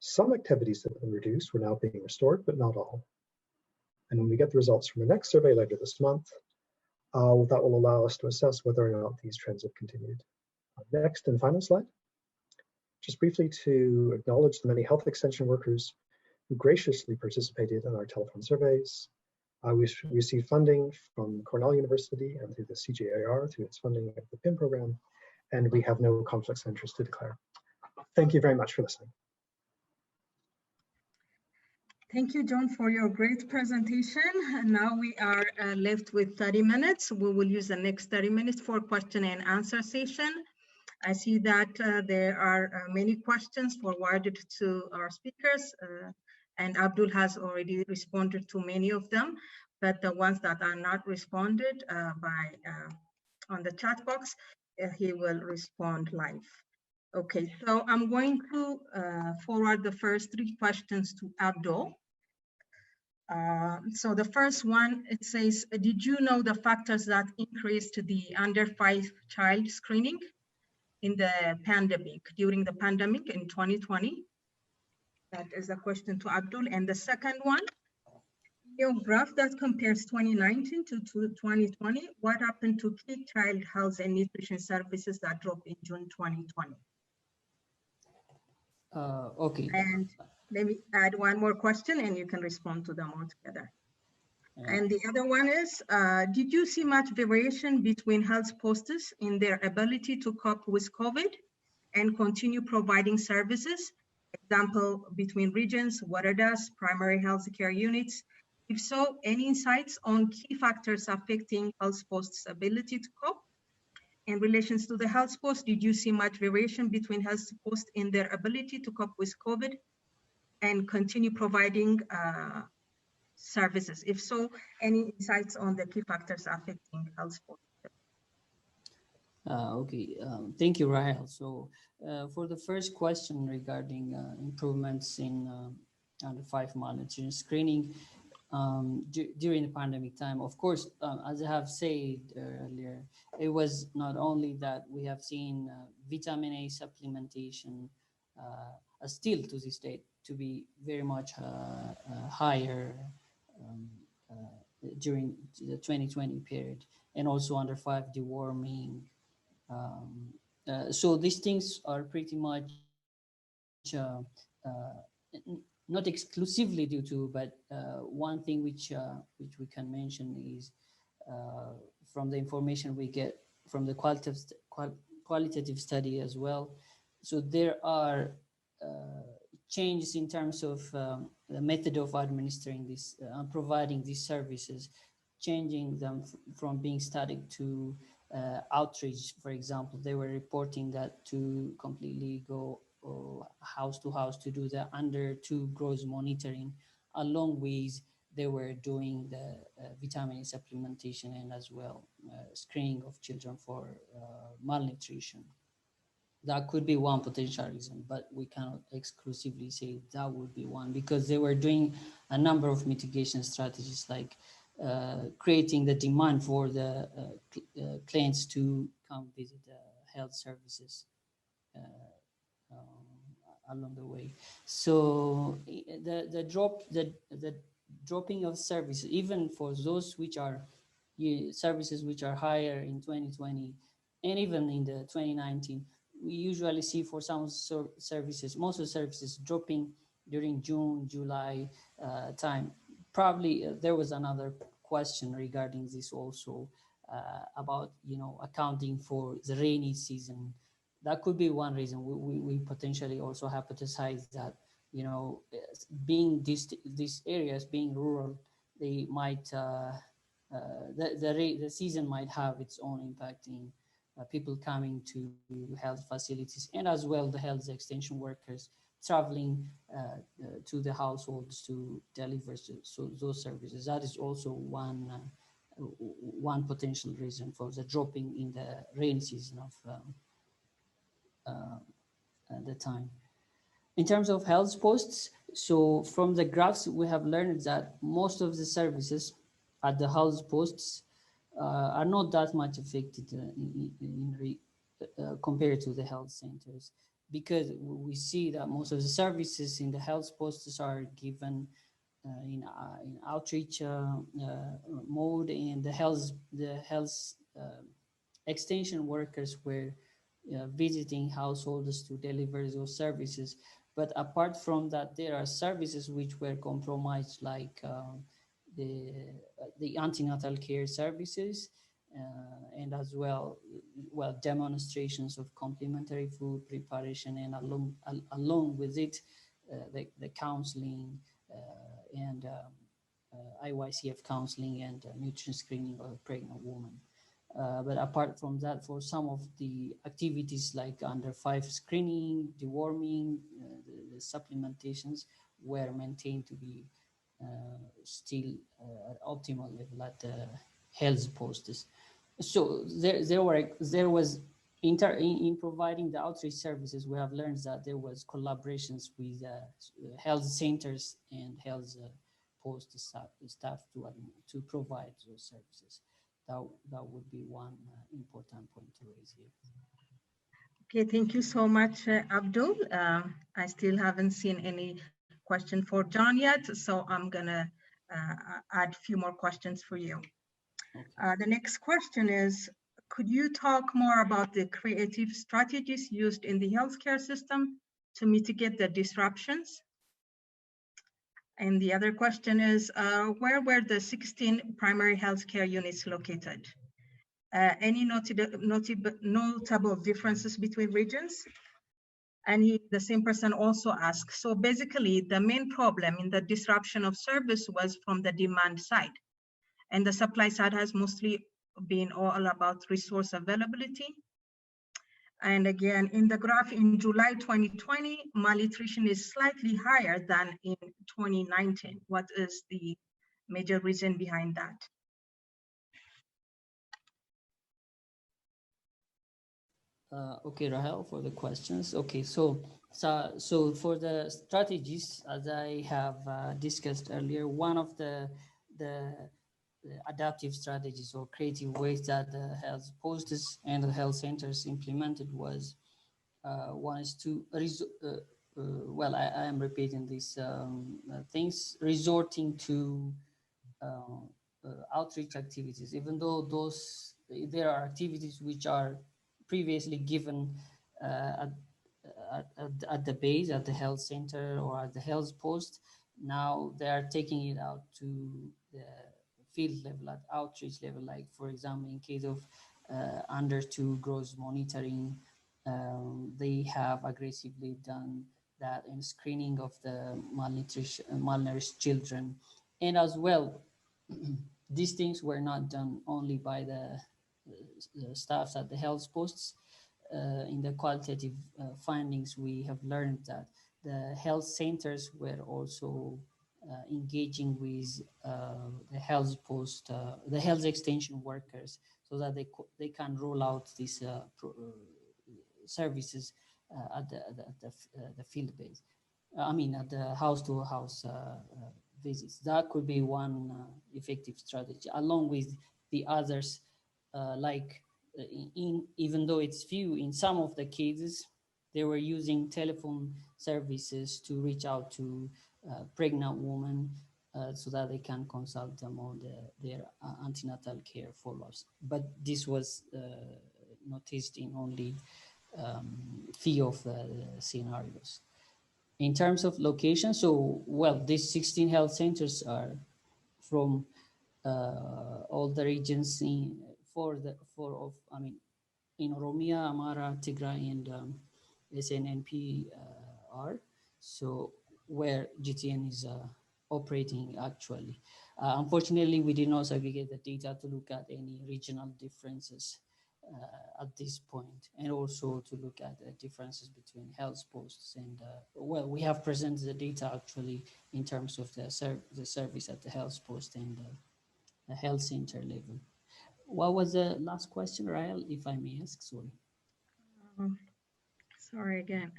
some activities that have been reduced were now being restored, but not all. And when we get the results from the next survey later this month, that will allow us to assess whether or not these trends have continued. Next and final slide. Just briefly to acknowledge the many health extension workers who graciously participated in our telephone surveys. We received funding from Cornell University and through the CJIR through its funding of the PIM program, and we have no conflicts of interest to declare. Thank you very much for listening.
Thank you, John, for your great presentation. And now we are left with 30 minutes. We will use the next 30 minutes for question and answer session. I see that there are many questions forwarded to our speakers, and Abdul has already responded to many of them, but the ones that are not responded on the chat box, he will respond live. Okay, so I'm going to forward the first 3 questions to Abdul. So the first one, it says, did you know the factors that increased the under 5 child screening in the pandemic, during the pandemic in 2020? That is a question to Abdul. And the second one, your graph that compares 2019 to 2020, what happened to key child health and nutrition services that dropped in June 2020?
Okay.
And let me add one more question and you can respond to them all together. And the other one is, did you see much variation between health posts in their ability to cope with COVID and continue providing services? Example, between regions, WADADAS, primary health care units? If so, any insights on key factors affecting health posts' ability to cope? In relation to the health posts, did you see much variation between health posts in their ability to cope with COVID and continue providing services? If so, any insights on the key factors affecting health posts?
Okay, thank you, Rahel. So for the first question regarding improvements in under 5 malnutrition screening during the pandemic time, of course, as I have said earlier, it was not only that we have seen vitamin A supplementation still to this date to be very much higher during the 2020 period, and also under 5 deworming. So these things are pretty much not exclusively due to, but one thing which we can mention is from the information we get from the qualitative study as well. So there are changes in terms of the method of administering this and providing these services, changing them from being static to outreach. For example, they were reporting that to completely go house to house to do the under 2 grows monitoring, along with they were doing the vitamin supplementation and as well screening of children for malnutrition. That could be one potential reason, but we cannot exclusively say that would be one, because they were doing a number of mitigation strategies, like creating the demand for the clients to come visit the health services along the way. So the dropping of services, even for those which are services which are higher in 2020 and even in the 2019, we usually see for some services, most of the services dropping during June, July time. Probably there was another question regarding this also about accounting for the rainy season. That could be one reason. We potentially also hypothesize that being these areas being rural, they might the season might have its own impact in people coming to health facilities, and as well the health extension workers traveling to the households to deliver those services. That is also one potential reason for the dropping in the rain season of the time. In terms of health posts, so from the graphs we have learned that most of the services at the health posts are not that much affected compared to the health centers, because we see that most of the services in the health posts are given in outreach mode, and the health extension workers were visiting households to deliver those services. But apart from that, there are services which were compromised, like the antenatal care services, and as well demonstrations of complementary food preparation, and along with it the counseling and IYCF counseling and nutrition screening of a pregnant woman. But apart from that, for some of the activities like under 5 screening, deworming, the supplementations were maintained to be still at optimal level at the health posts. So there was in providing the outreach services, we have learned that there was collaborations with health centers and health post staff to provide those services. That would be one important point to raise here.
Okay, thank you so much, Abdul. I still haven't seen any question for John yet, so I'm gonna add a few more questions for you. Okay. The next question is, could you talk more about the creative strategies used in the healthcare system to mitigate the disruptions? And the other question is, where were the 16 primary healthcare units located? Any notable differences between regions? And the same person also asked, so basically the main problem in the disruption of service was from the demand side, and the supply side has mostly been all about resource availability. And again, in the graph in July 2020, malnutrition is slightly higher than in 2019. What is the major reason behind that?
Okay, Rahel, for the questions. Okay, so for the strategies, as I have discussed earlier, one of the adaptive strategies or creative ways that the health posts and the health centers implemented was one is to well, I am repeating these things, resorting to outreach activities, even though there are activities which are previously given at the base, at the health center or at the health post. Now they are taking it out to the field level, at outreach level, like for example, in case of under 2 growth monitoring, they have aggressively done that in screening of the malnourished children. And as well, these things were not done only by the staffs at the health posts. In the qualitative findings, we have learned that the health centers were also engaging with the health post, the health extension workers, so that they can roll out these services at the field base. I mean, at the house-to-house visits. That could be one effective strategy, along with the others, like even though it's few, in some of the cases, they were using telephone services to reach out to pregnant women so that they can consult them on their antenatal care follow-ups. But this was noticed in only few of the scenarios. In terms of location, so, well, these 16 health centers are from all the regions in Oromia, Amara, Tigray, and SNNP are, so where GTN is operating actually. Unfortunately, we did not segregate the data to look at any regional differences at this point, and also to look at the differences between health posts and, well, we have presented the data actually in terms of the service at the health post and the health center level. What was the last question, Rahel, if I may ask? Sorry.
Sorry again.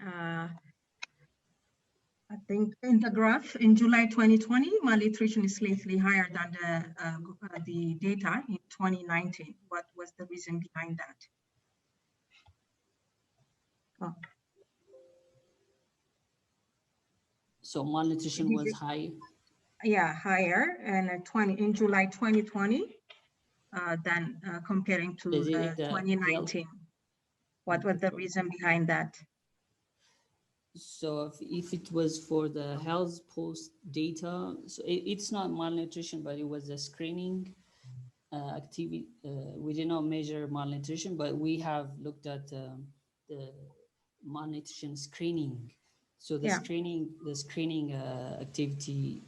I think in the graph in July 2020, malnutrition is slightly higher than the data in 2019. What was the reason behind that? Oh.
So malnutrition was high?
Yeah, higher, and in July 2020 than comparing to 2019. What was the reason behind that?
So if it was for the health post data, so it's not malnutrition, but it was a screening activity. We did not measure malnutrition, but we have looked at the malnutrition screening. So the screening activity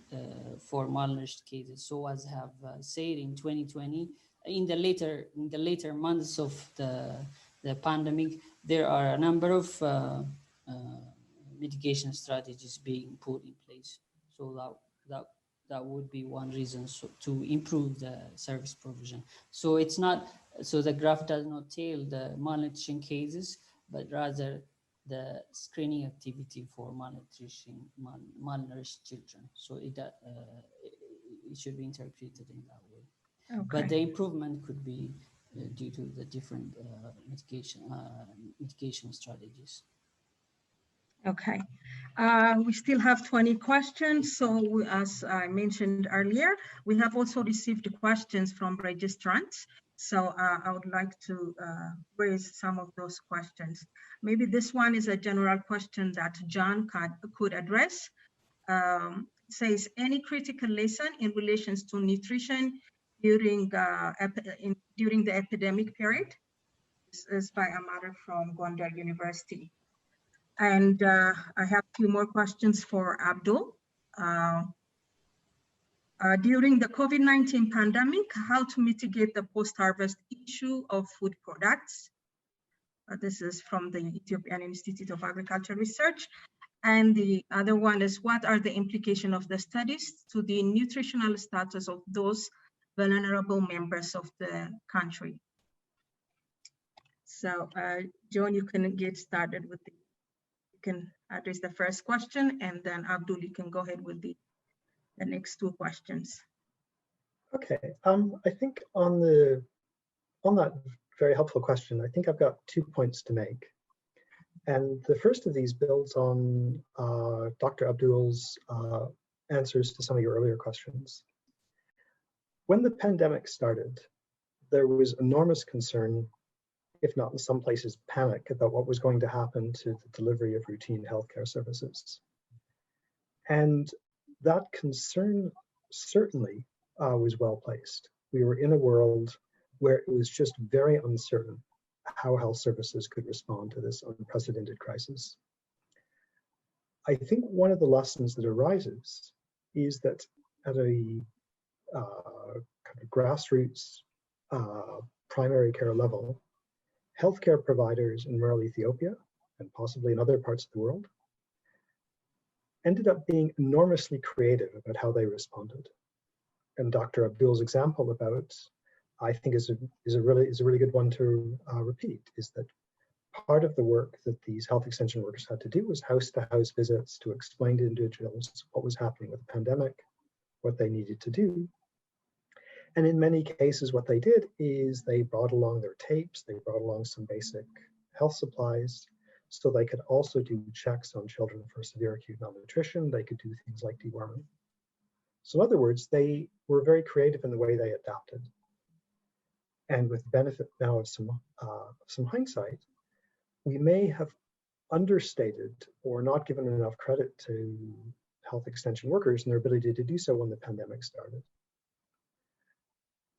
for malnourished cases. So as I have said, in 2020, in the later months of the pandemic, there are a number of mitigation strategies being put in place. So that would be one reason to improve the service provision. So it's not, so the graph does not tell the malnutrition cases, but rather the screening activity for malnourished children. So it should be interpreted in that way. Okay. But the improvement could be due to the different mitigation strategies.
Okay, we still have 20 questions. So as I mentioned earlier, we have also received questions from registrants. So I would like to raise some of those questions. Maybe this one is a general question that John could address. Says, any critical lesson in relations to nutrition during the epidemic period? This is by a matter from Gondar University. And I have a few more questions for Abdul. During the COVID-19 pandemic, how to mitigate the post-harvest issue of food products. This is from the Ethiopian Institute of Agriculture Research. And the other one is, what are the implications of the studies to the nutritional status of those vulnerable members of the country? So John, you can get started with you can address the first question, and then Abdul, you can go ahead with the next two questions.
Okay, I think on that very helpful question, I think I've got 2 points to make. And the first of these builds on Dr. Abdul's answers to some of your earlier questions. When the pandemic started, there was enormous concern, if not in some places panic, about what was going to happen to the delivery of routine healthcare services. And that concern certainly was well placed. We were in a world where it was just very uncertain how health services could respond to this unprecedented crisis. I think one of the lessons that arises is that at a kind of grassroots primary care level, healthcare providers in rural Ethiopia and possibly in other parts of the world ended up being enormously creative about how they responded. And Dr. Abdul's example about, I think is a really good one to repeat, is that part of the work that these health extension workers had to do was house-to-house visits to explain to individuals what was happening with the pandemic, what they needed to do. And in many cases, what they did is they brought along their tapes, they brought along some basic health supplies, so they could also do checks on children for severe acute malnutrition. They could do things like deworming. So in other words, they were very creative in the way they adapted. And with the benefit now of some hindsight, we may have understated or not given enough credit to health extension workers and their ability to do so when the pandemic started.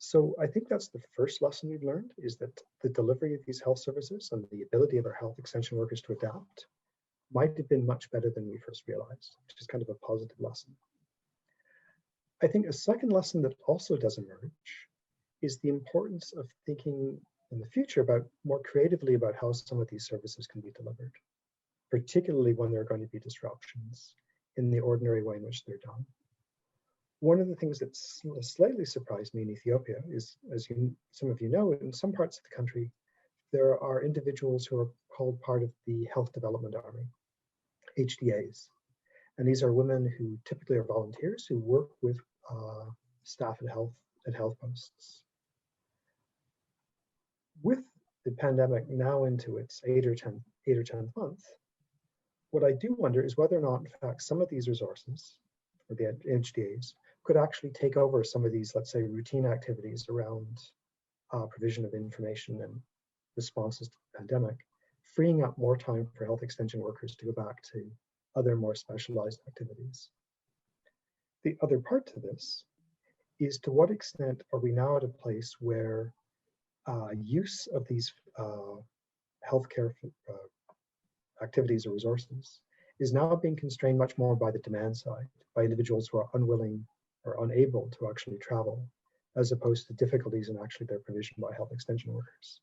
So I think that's the first lesson we've learned, is that the delivery of these health services and the ability of our health extension workers to adapt might have been much better than we first realized, which is kind of a positive lesson. I think a second lesson that also does emerge is the importance of thinking in the future about more creatively about how some of these services can be delivered, particularly when there are going to be disruptions in the ordinary way in which they're done. One of the things that slightly surprised me in Ethiopia is, as some of you know, in some parts of the country, there are individuals who are called part of the Health Development Army, HDAs. And these are women who typically are volunteers who work with staff at health posts. With the pandemic now into its 8 or 10th month, what I do wonder is whether or not, in fact, some of these resources, or the HDAs, could actually take over some of these, let's say, routine activities around provision of information and responses to the pandemic, freeing up more time for health extension workers to go back to other more specialized activities. The other part to this is, to what extent are we now at a place where use of these healthcare activities or resources is now being constrained much more by the demand side, by individuals who are unwilling or unable to actually travel, as opposed to difficulties in actually their provision by health extension workers.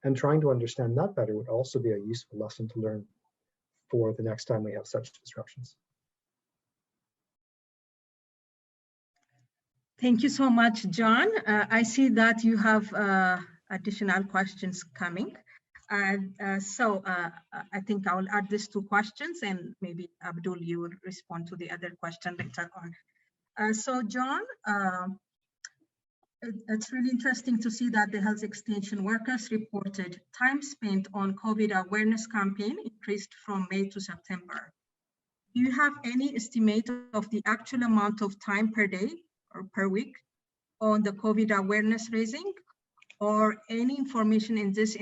And trying to understand that better would also be a useful lesson to learn for the next time we have such disruptions.
Thank you so much, John. I see that you have additional questions coming. So I think I will add these two questions, and maybe Abdul, you will respond to the other question later on. So John, it's really interesting to see that the health extension workers reported time spent on COVID awareness campaign increased from May to September. Do you have any estimate of the actual amount of time per day or per week on the COVID awareness raising? or any information in this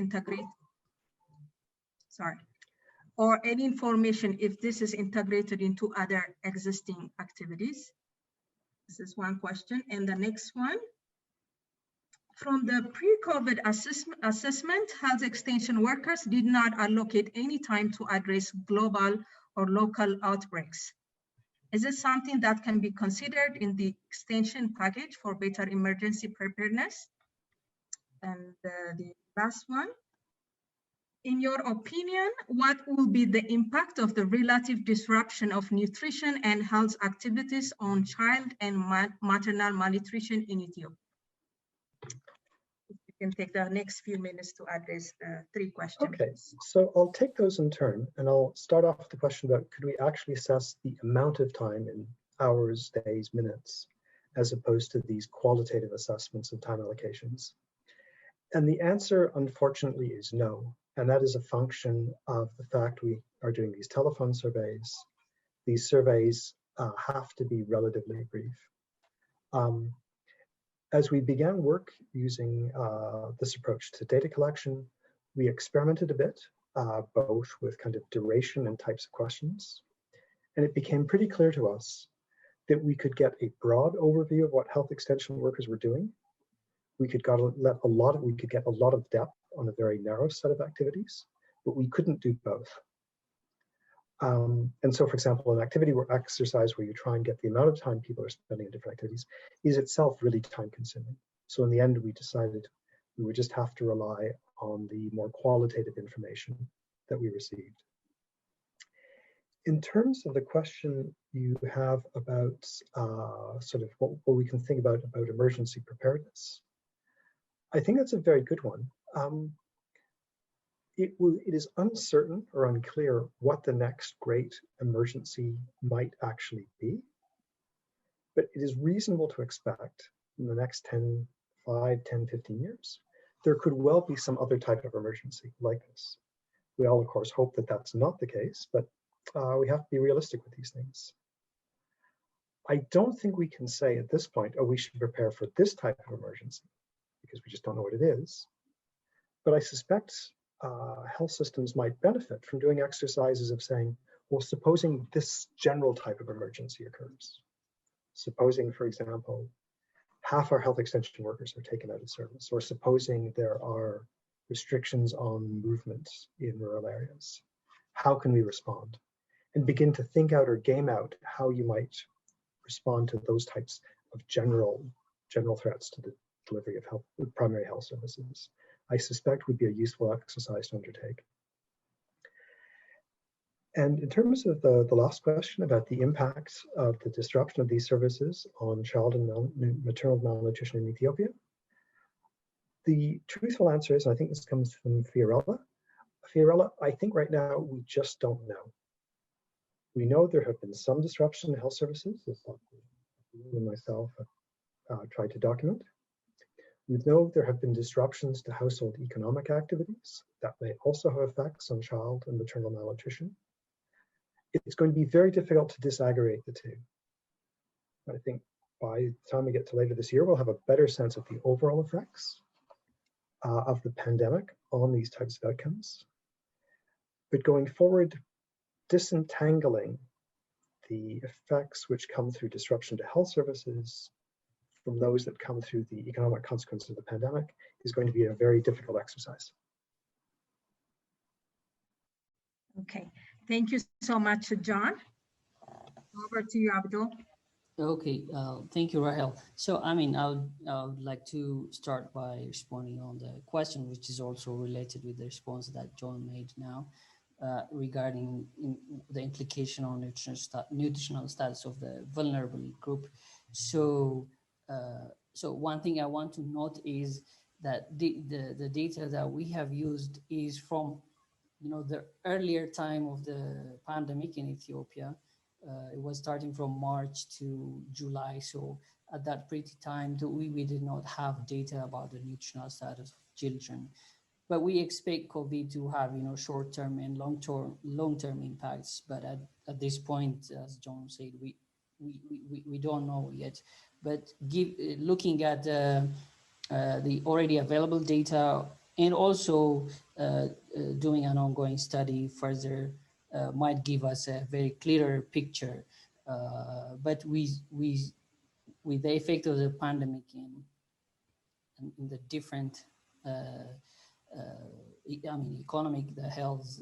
or any information if this is integrated into other existing activities? This is one question. And the next one, from the pre-COVID assessment, health extension workers did not allocate any time to address global or local outbreaks. Is it something that can be considered in the extension package for better emergency preparedness? And the last one, in your opinion, what will be the impact of the relative disruption of nutrition and health activities on child and maternal malnutrition in Ethiopia? You can take the next few minutes to address the three questions.
Okay, so I'll take those in turn, and I'll start off with the question about could we actually assess the amount of time in hours, days, minutes, as opposed to these qualitative assessments of time allocations? And the answer, unfortunately, is no. And that is a function of the fact we are doing these telephone surveys. These surveys have to be relatively brief. As we began work using this approach to data collection, we experimented a bit, both with kind of duration and types of questions. And it became pretty clear to us that we could get a broad overview of what health extension workers were doing. We could get a lot of depth on a very narrow set of activities, but we couldn't do both. And so, for example, an activity or exercise where you try and get the amount of time people are spending on different activities is itself really time consuming. So in the end, we decided we would just have to rely on the more qualitative information that we received. In terms of the question you have about sort of what we can think about emergency preparedness, I think that's a very good one. It is uncertain or unclear what the next great emergency might actually be, but it is reasonable to expect in the next 5, 10, 15 years, there could well be some other type of emergency like this. We all, of course, hope that that's not the case, but we have to be realistic with these things. I don't think we can say at this point, oh, we should prepare for this type of emergency, because we just don't know what it is. But I suspect health systems might benefit from doing exercises of saying, well, supposing this general type of emergency occurs. Supposing, for example, half our health extension workers are taken out of service, or supposing there are restrictions on movement in rural areas. How can we respond? And begin to think out or game out how you might respond to those types of general threats to the delivery of primary health services, I suspect would be a useful exercise to undertake. And in terms of the last question about the impact of the disruption of these services on child and maternal malnutrition in Ethiopia, the truthful answer is, and I think this comes from Fiorella, I think right now we just don't know. We know there have been some disruption in health services, as you and myself have tried to document. We know there have been disruptions to household economic activities that may also have effects on child and maternal malnutrition. It's going to be very difficult to disaggregate the two. I think by the time we get to later this year, we'll have a better sense of the overall effects of the pandemic on these types of outcomes. But going forward, disentangling the effects which come through disruption to health services from those that come through the economic consequences of the pandemic is going to be a very difficult exercise.
Okay, thank you so much, John. Over to you, Abdul.
Okay, thank you, Rahel. So, I mean, I would like to start by responding on the question, which is also related with the response that John made now regarding the implication on nutritional status of the vulnerable group. So, so one thing I want to note is that the data that we have used is from, the earlier time of the pandemic in Ethiopia. It was starting from March to July. So at that pretty time, we did not have data about the nutritional status of children. But we expect COVID to have, short-term and long-term impacts. But at this point, as John said, we don't know yet. But looking at the the already available data, and also doing an ongoing study further might give us a very clearer picture. But with the effect of the pandemic in the different I mean, economic, the health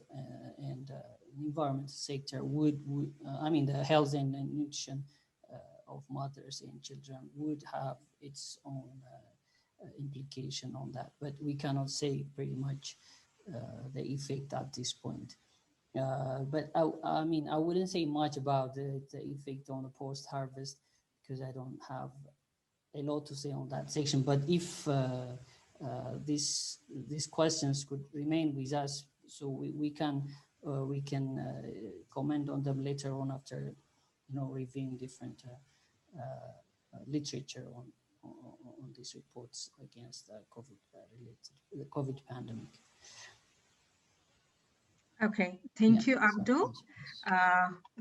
and environment sector I mean, the health and nutrition of mothers and children would have its own implication on that, but we cannot say pretty much the effect at this point. But I mean, I wouldn't say much about the effect on the post-harvest because I don't have a lot to say on that section. But if these questions could remain with us, so we can comment on them later on after, you know, reviewing different literature on these reports against the the COVID pandemic.
Okay, thank you, Abdul.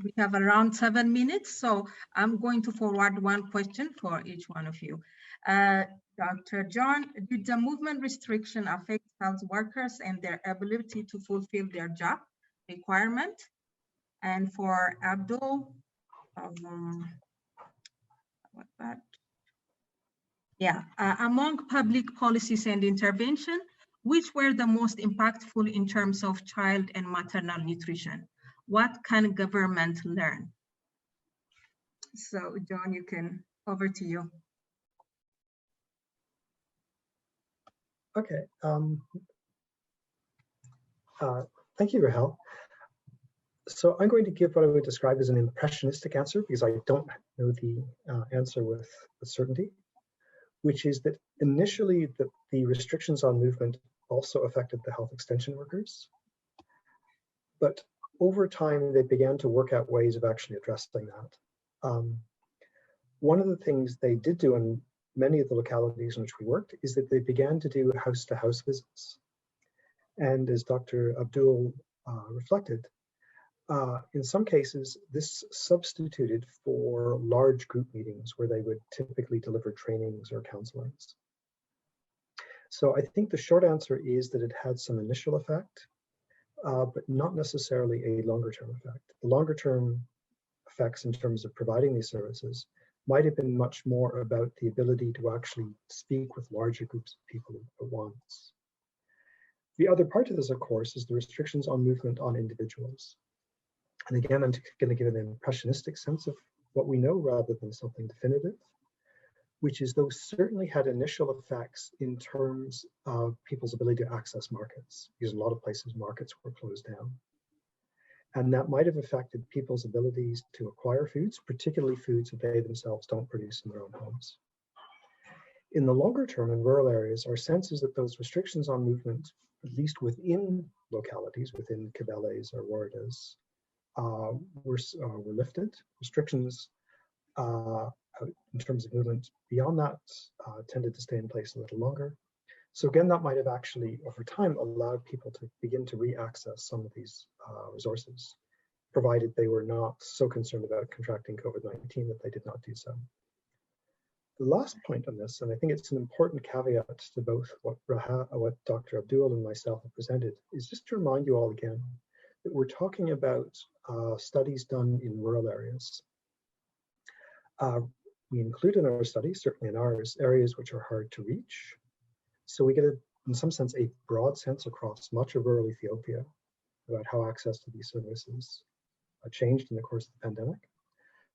We have around 7 minutes, so I'm going to forward one question for each one of you. Dr. John, did the movement restriction affect health workers and their ability to fulfill their job requirement? And for Abdul, among public policies and intervention, which were the most impactful in terms of child and maternal nutrition? What can government learn? So, John, over to you.
Okay. Thank you, Rahel. So I'm going to give what I would describe as an impressionistic answer because I don't know the answer with certainty, which is that initially the restrictions on movement also affected the health extension workers. But over time, they began to work out ways of actually addressing that. One of the things they did do in many of the localities in which we worked is that they began to do house-to-house visits. And as Dr. Abdul reflected, in some cases, this substituted for large group meetings where they would typically deliver trainings or counselings. So I think the short answer is that it had some initial effect, but not necessarily a longer term effect. The longer term effects in terms of providing these services might have been much more about the ability to actually speak with larger groups of people at once. The other part of this, of course, is the restrictions on movement on individuals. And again, I'm going to give an impressionistic sense of what we know rather than something definitive, which is those certainly had initial effects in terms of people's ability to access markets, because a lot of places markets were closed down. And that might have affected people's abilities to acquire foods, particularly foods that they themselves don't produce in their own homes. In the longer term, in rural areas, our sense is that those restrictions on movement, at least within localities, within Kabeles or Wordas, were lifted. Restrictions in terms of movement beyond that tended to stay in place a little longer. So again, that might have actually, over time, allowed people to begin to re-access some of these resources, provided they were not so concerned about contracting COVID-19 that they did not do so. The last point on this, and I think it's an important caveat to both what Dr. Abdul and myself have presented, is just to remind you all again that we're talking about studies done in rural areas. We include in our studies, certainly in ours, areas which are hard to reach. So we get, in some sense, a broad sense across much of rural Ethiopia about how access to these services changed in the course of the pandemic.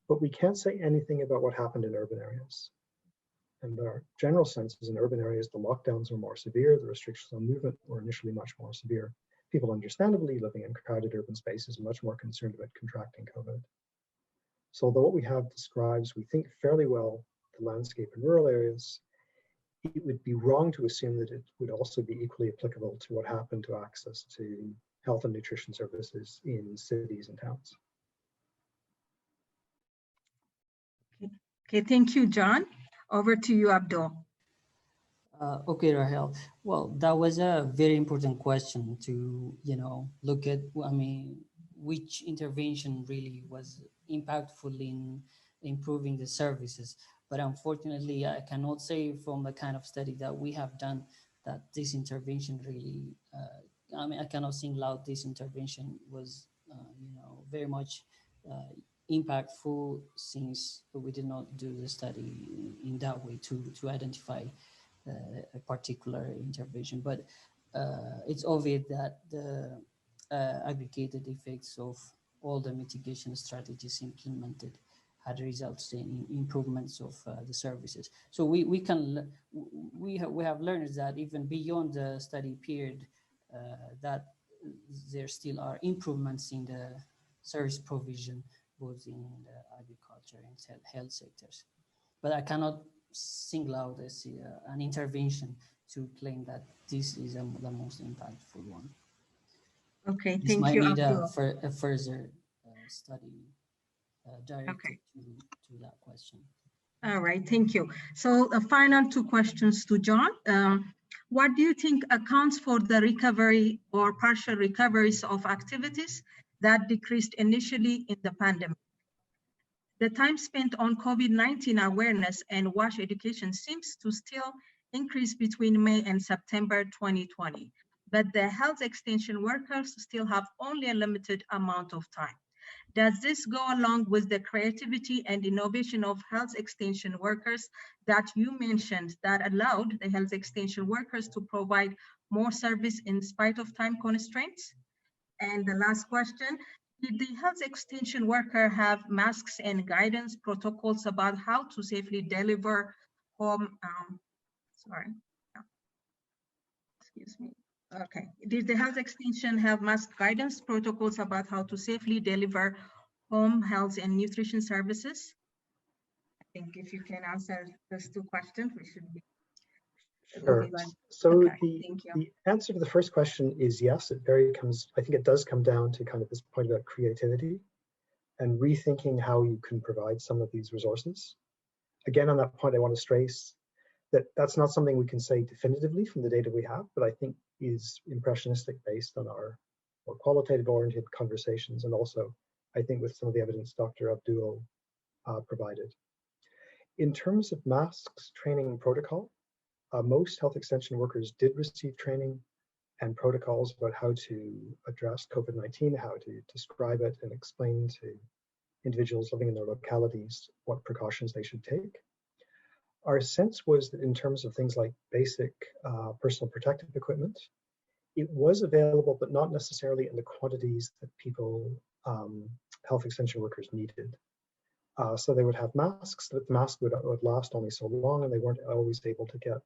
But we can't say anything about what happened in urban areas. And our general sense is in urban areas, the lockdowns were more severe, the restrictions on movement were initially much more severe. People, understandably, living in crowded urban spaces are much more concerned about contracting COVID. So although what we have describes, we think, fairly well the landscape in rural areas, it would be wrong to assume that it would also be equally applicable to what happened to access to health and nutrition services in cities and towns.
Okay, thank you, John. Over to you, Abdul.
Okay, Rahel. Well, that was a very important question to, look at, I mean, which intervention really was impactful in improving the services. But unfortunately, I cannot say from the kind of study that we have done that this intervention really, I mean, I cannot single out this intervention was, very much impactful, since we did not do the study in that way to identify a particular intervention. But it's obvious that the aggregated effects of all the mitigation strategies implemented had resulted in improvements of the services. So we have learned that even beyond the study period, that there still are improvements in the service provision, both in the agriculture and health sectors. But I cannot single out an intervention to claim that this is the most impactful one.
Okay,
This
thank
might
you,
need a
Abdul.
further study directed
Okay.
to that question.
All right, thank you. So the final two questions to John. What do you think accounts for the recovery or partial recoveries of activities that decreased initially in the pandemic? The time spent on COVID-19 awareness and WASH education seems to still increase between May and September 2020, but the health extension workers still have only a limited amount of time. Does this go along with the creativity and innovation of health extension workers that you mentioned that allowed the health extension workers to provide more service in spite of time constraints? And the last question, did the health extension worker have masks and guidance protocols about how to safely deliver home, excuse me. Okay, did the health extension have mask guidance protocols about how to safely deliver home health and nutrition services? I think if you can answer those two questions, we should be.
Sure. So
okay,
the answer to the first question is yes, I think it does come down to kind of this point about creativity and rethinking how you can provide some of these resources. Again, on that point, I want to stress that that's not something we can say definitively from the data we have, but I think is impressionistic based on our more qualitative oriented conversations, and also I think with some of the evidence Dr. Abdul provided. In terms of masks, training, and protocol, most health extension workers did receive training and protocols about how to address COVID-19, how to describe it and explain to individuals living in their localities what precautions they should take. Our sense was that in terms of things like basic personal protective equipment, it was available, but not necessarily in the quantities that people, health extension workers needed. So they would have masks, but the mask would last only so long, and they weren't always able to get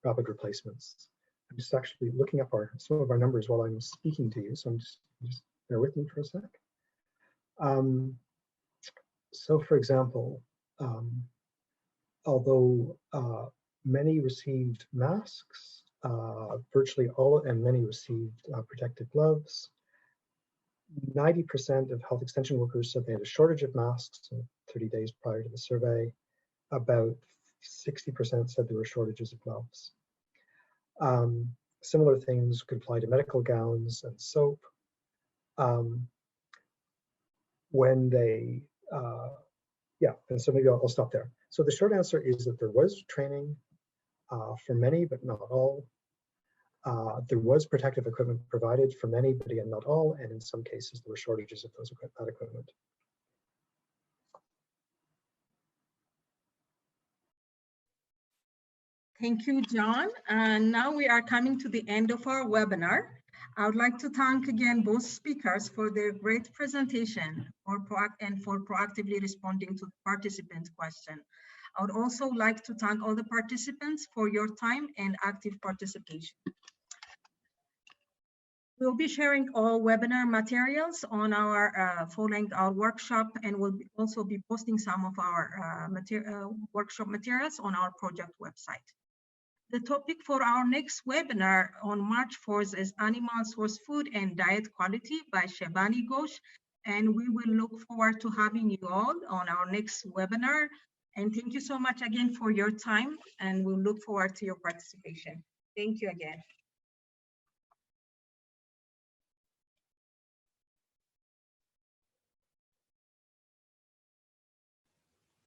rapid replacements. I'm just actually looking up some of our numbers while I'm speaking to you, so I'm just bear with me for a sec. So for example, although many received masks, virtually all, and many received protective gloves, 90% of health extension workers said they had a shortage of masks 30 days prior to the survey. About 60% said there were shortages of gloves. Similar things could apply to medical gowns and soap. When they, and so maybe I'll stop there. So the short answer is that there was training for many, but not all. There was protective equipment provided for many, but again, not all, and in some cases there were shortages of that equipment.
Thank you, John. And now we are coming to the end of our webinar. I would like to thank again both speakers for their great presentation for proactively responding to the participants' question. I would also like to thank all the participants for your time and active participation. We'll be sharing all webinar materials on our following our workshop, and we'll also be posting some of our workshop materials on our project website. The topic for our next webinar on March 4th is Animal Source Food and Diet Quality by Shebani Ghosh, and we will look forward to having you all on our next webinar. And thank you so much again for your time, and we'll look forward to your participation. Thank you again.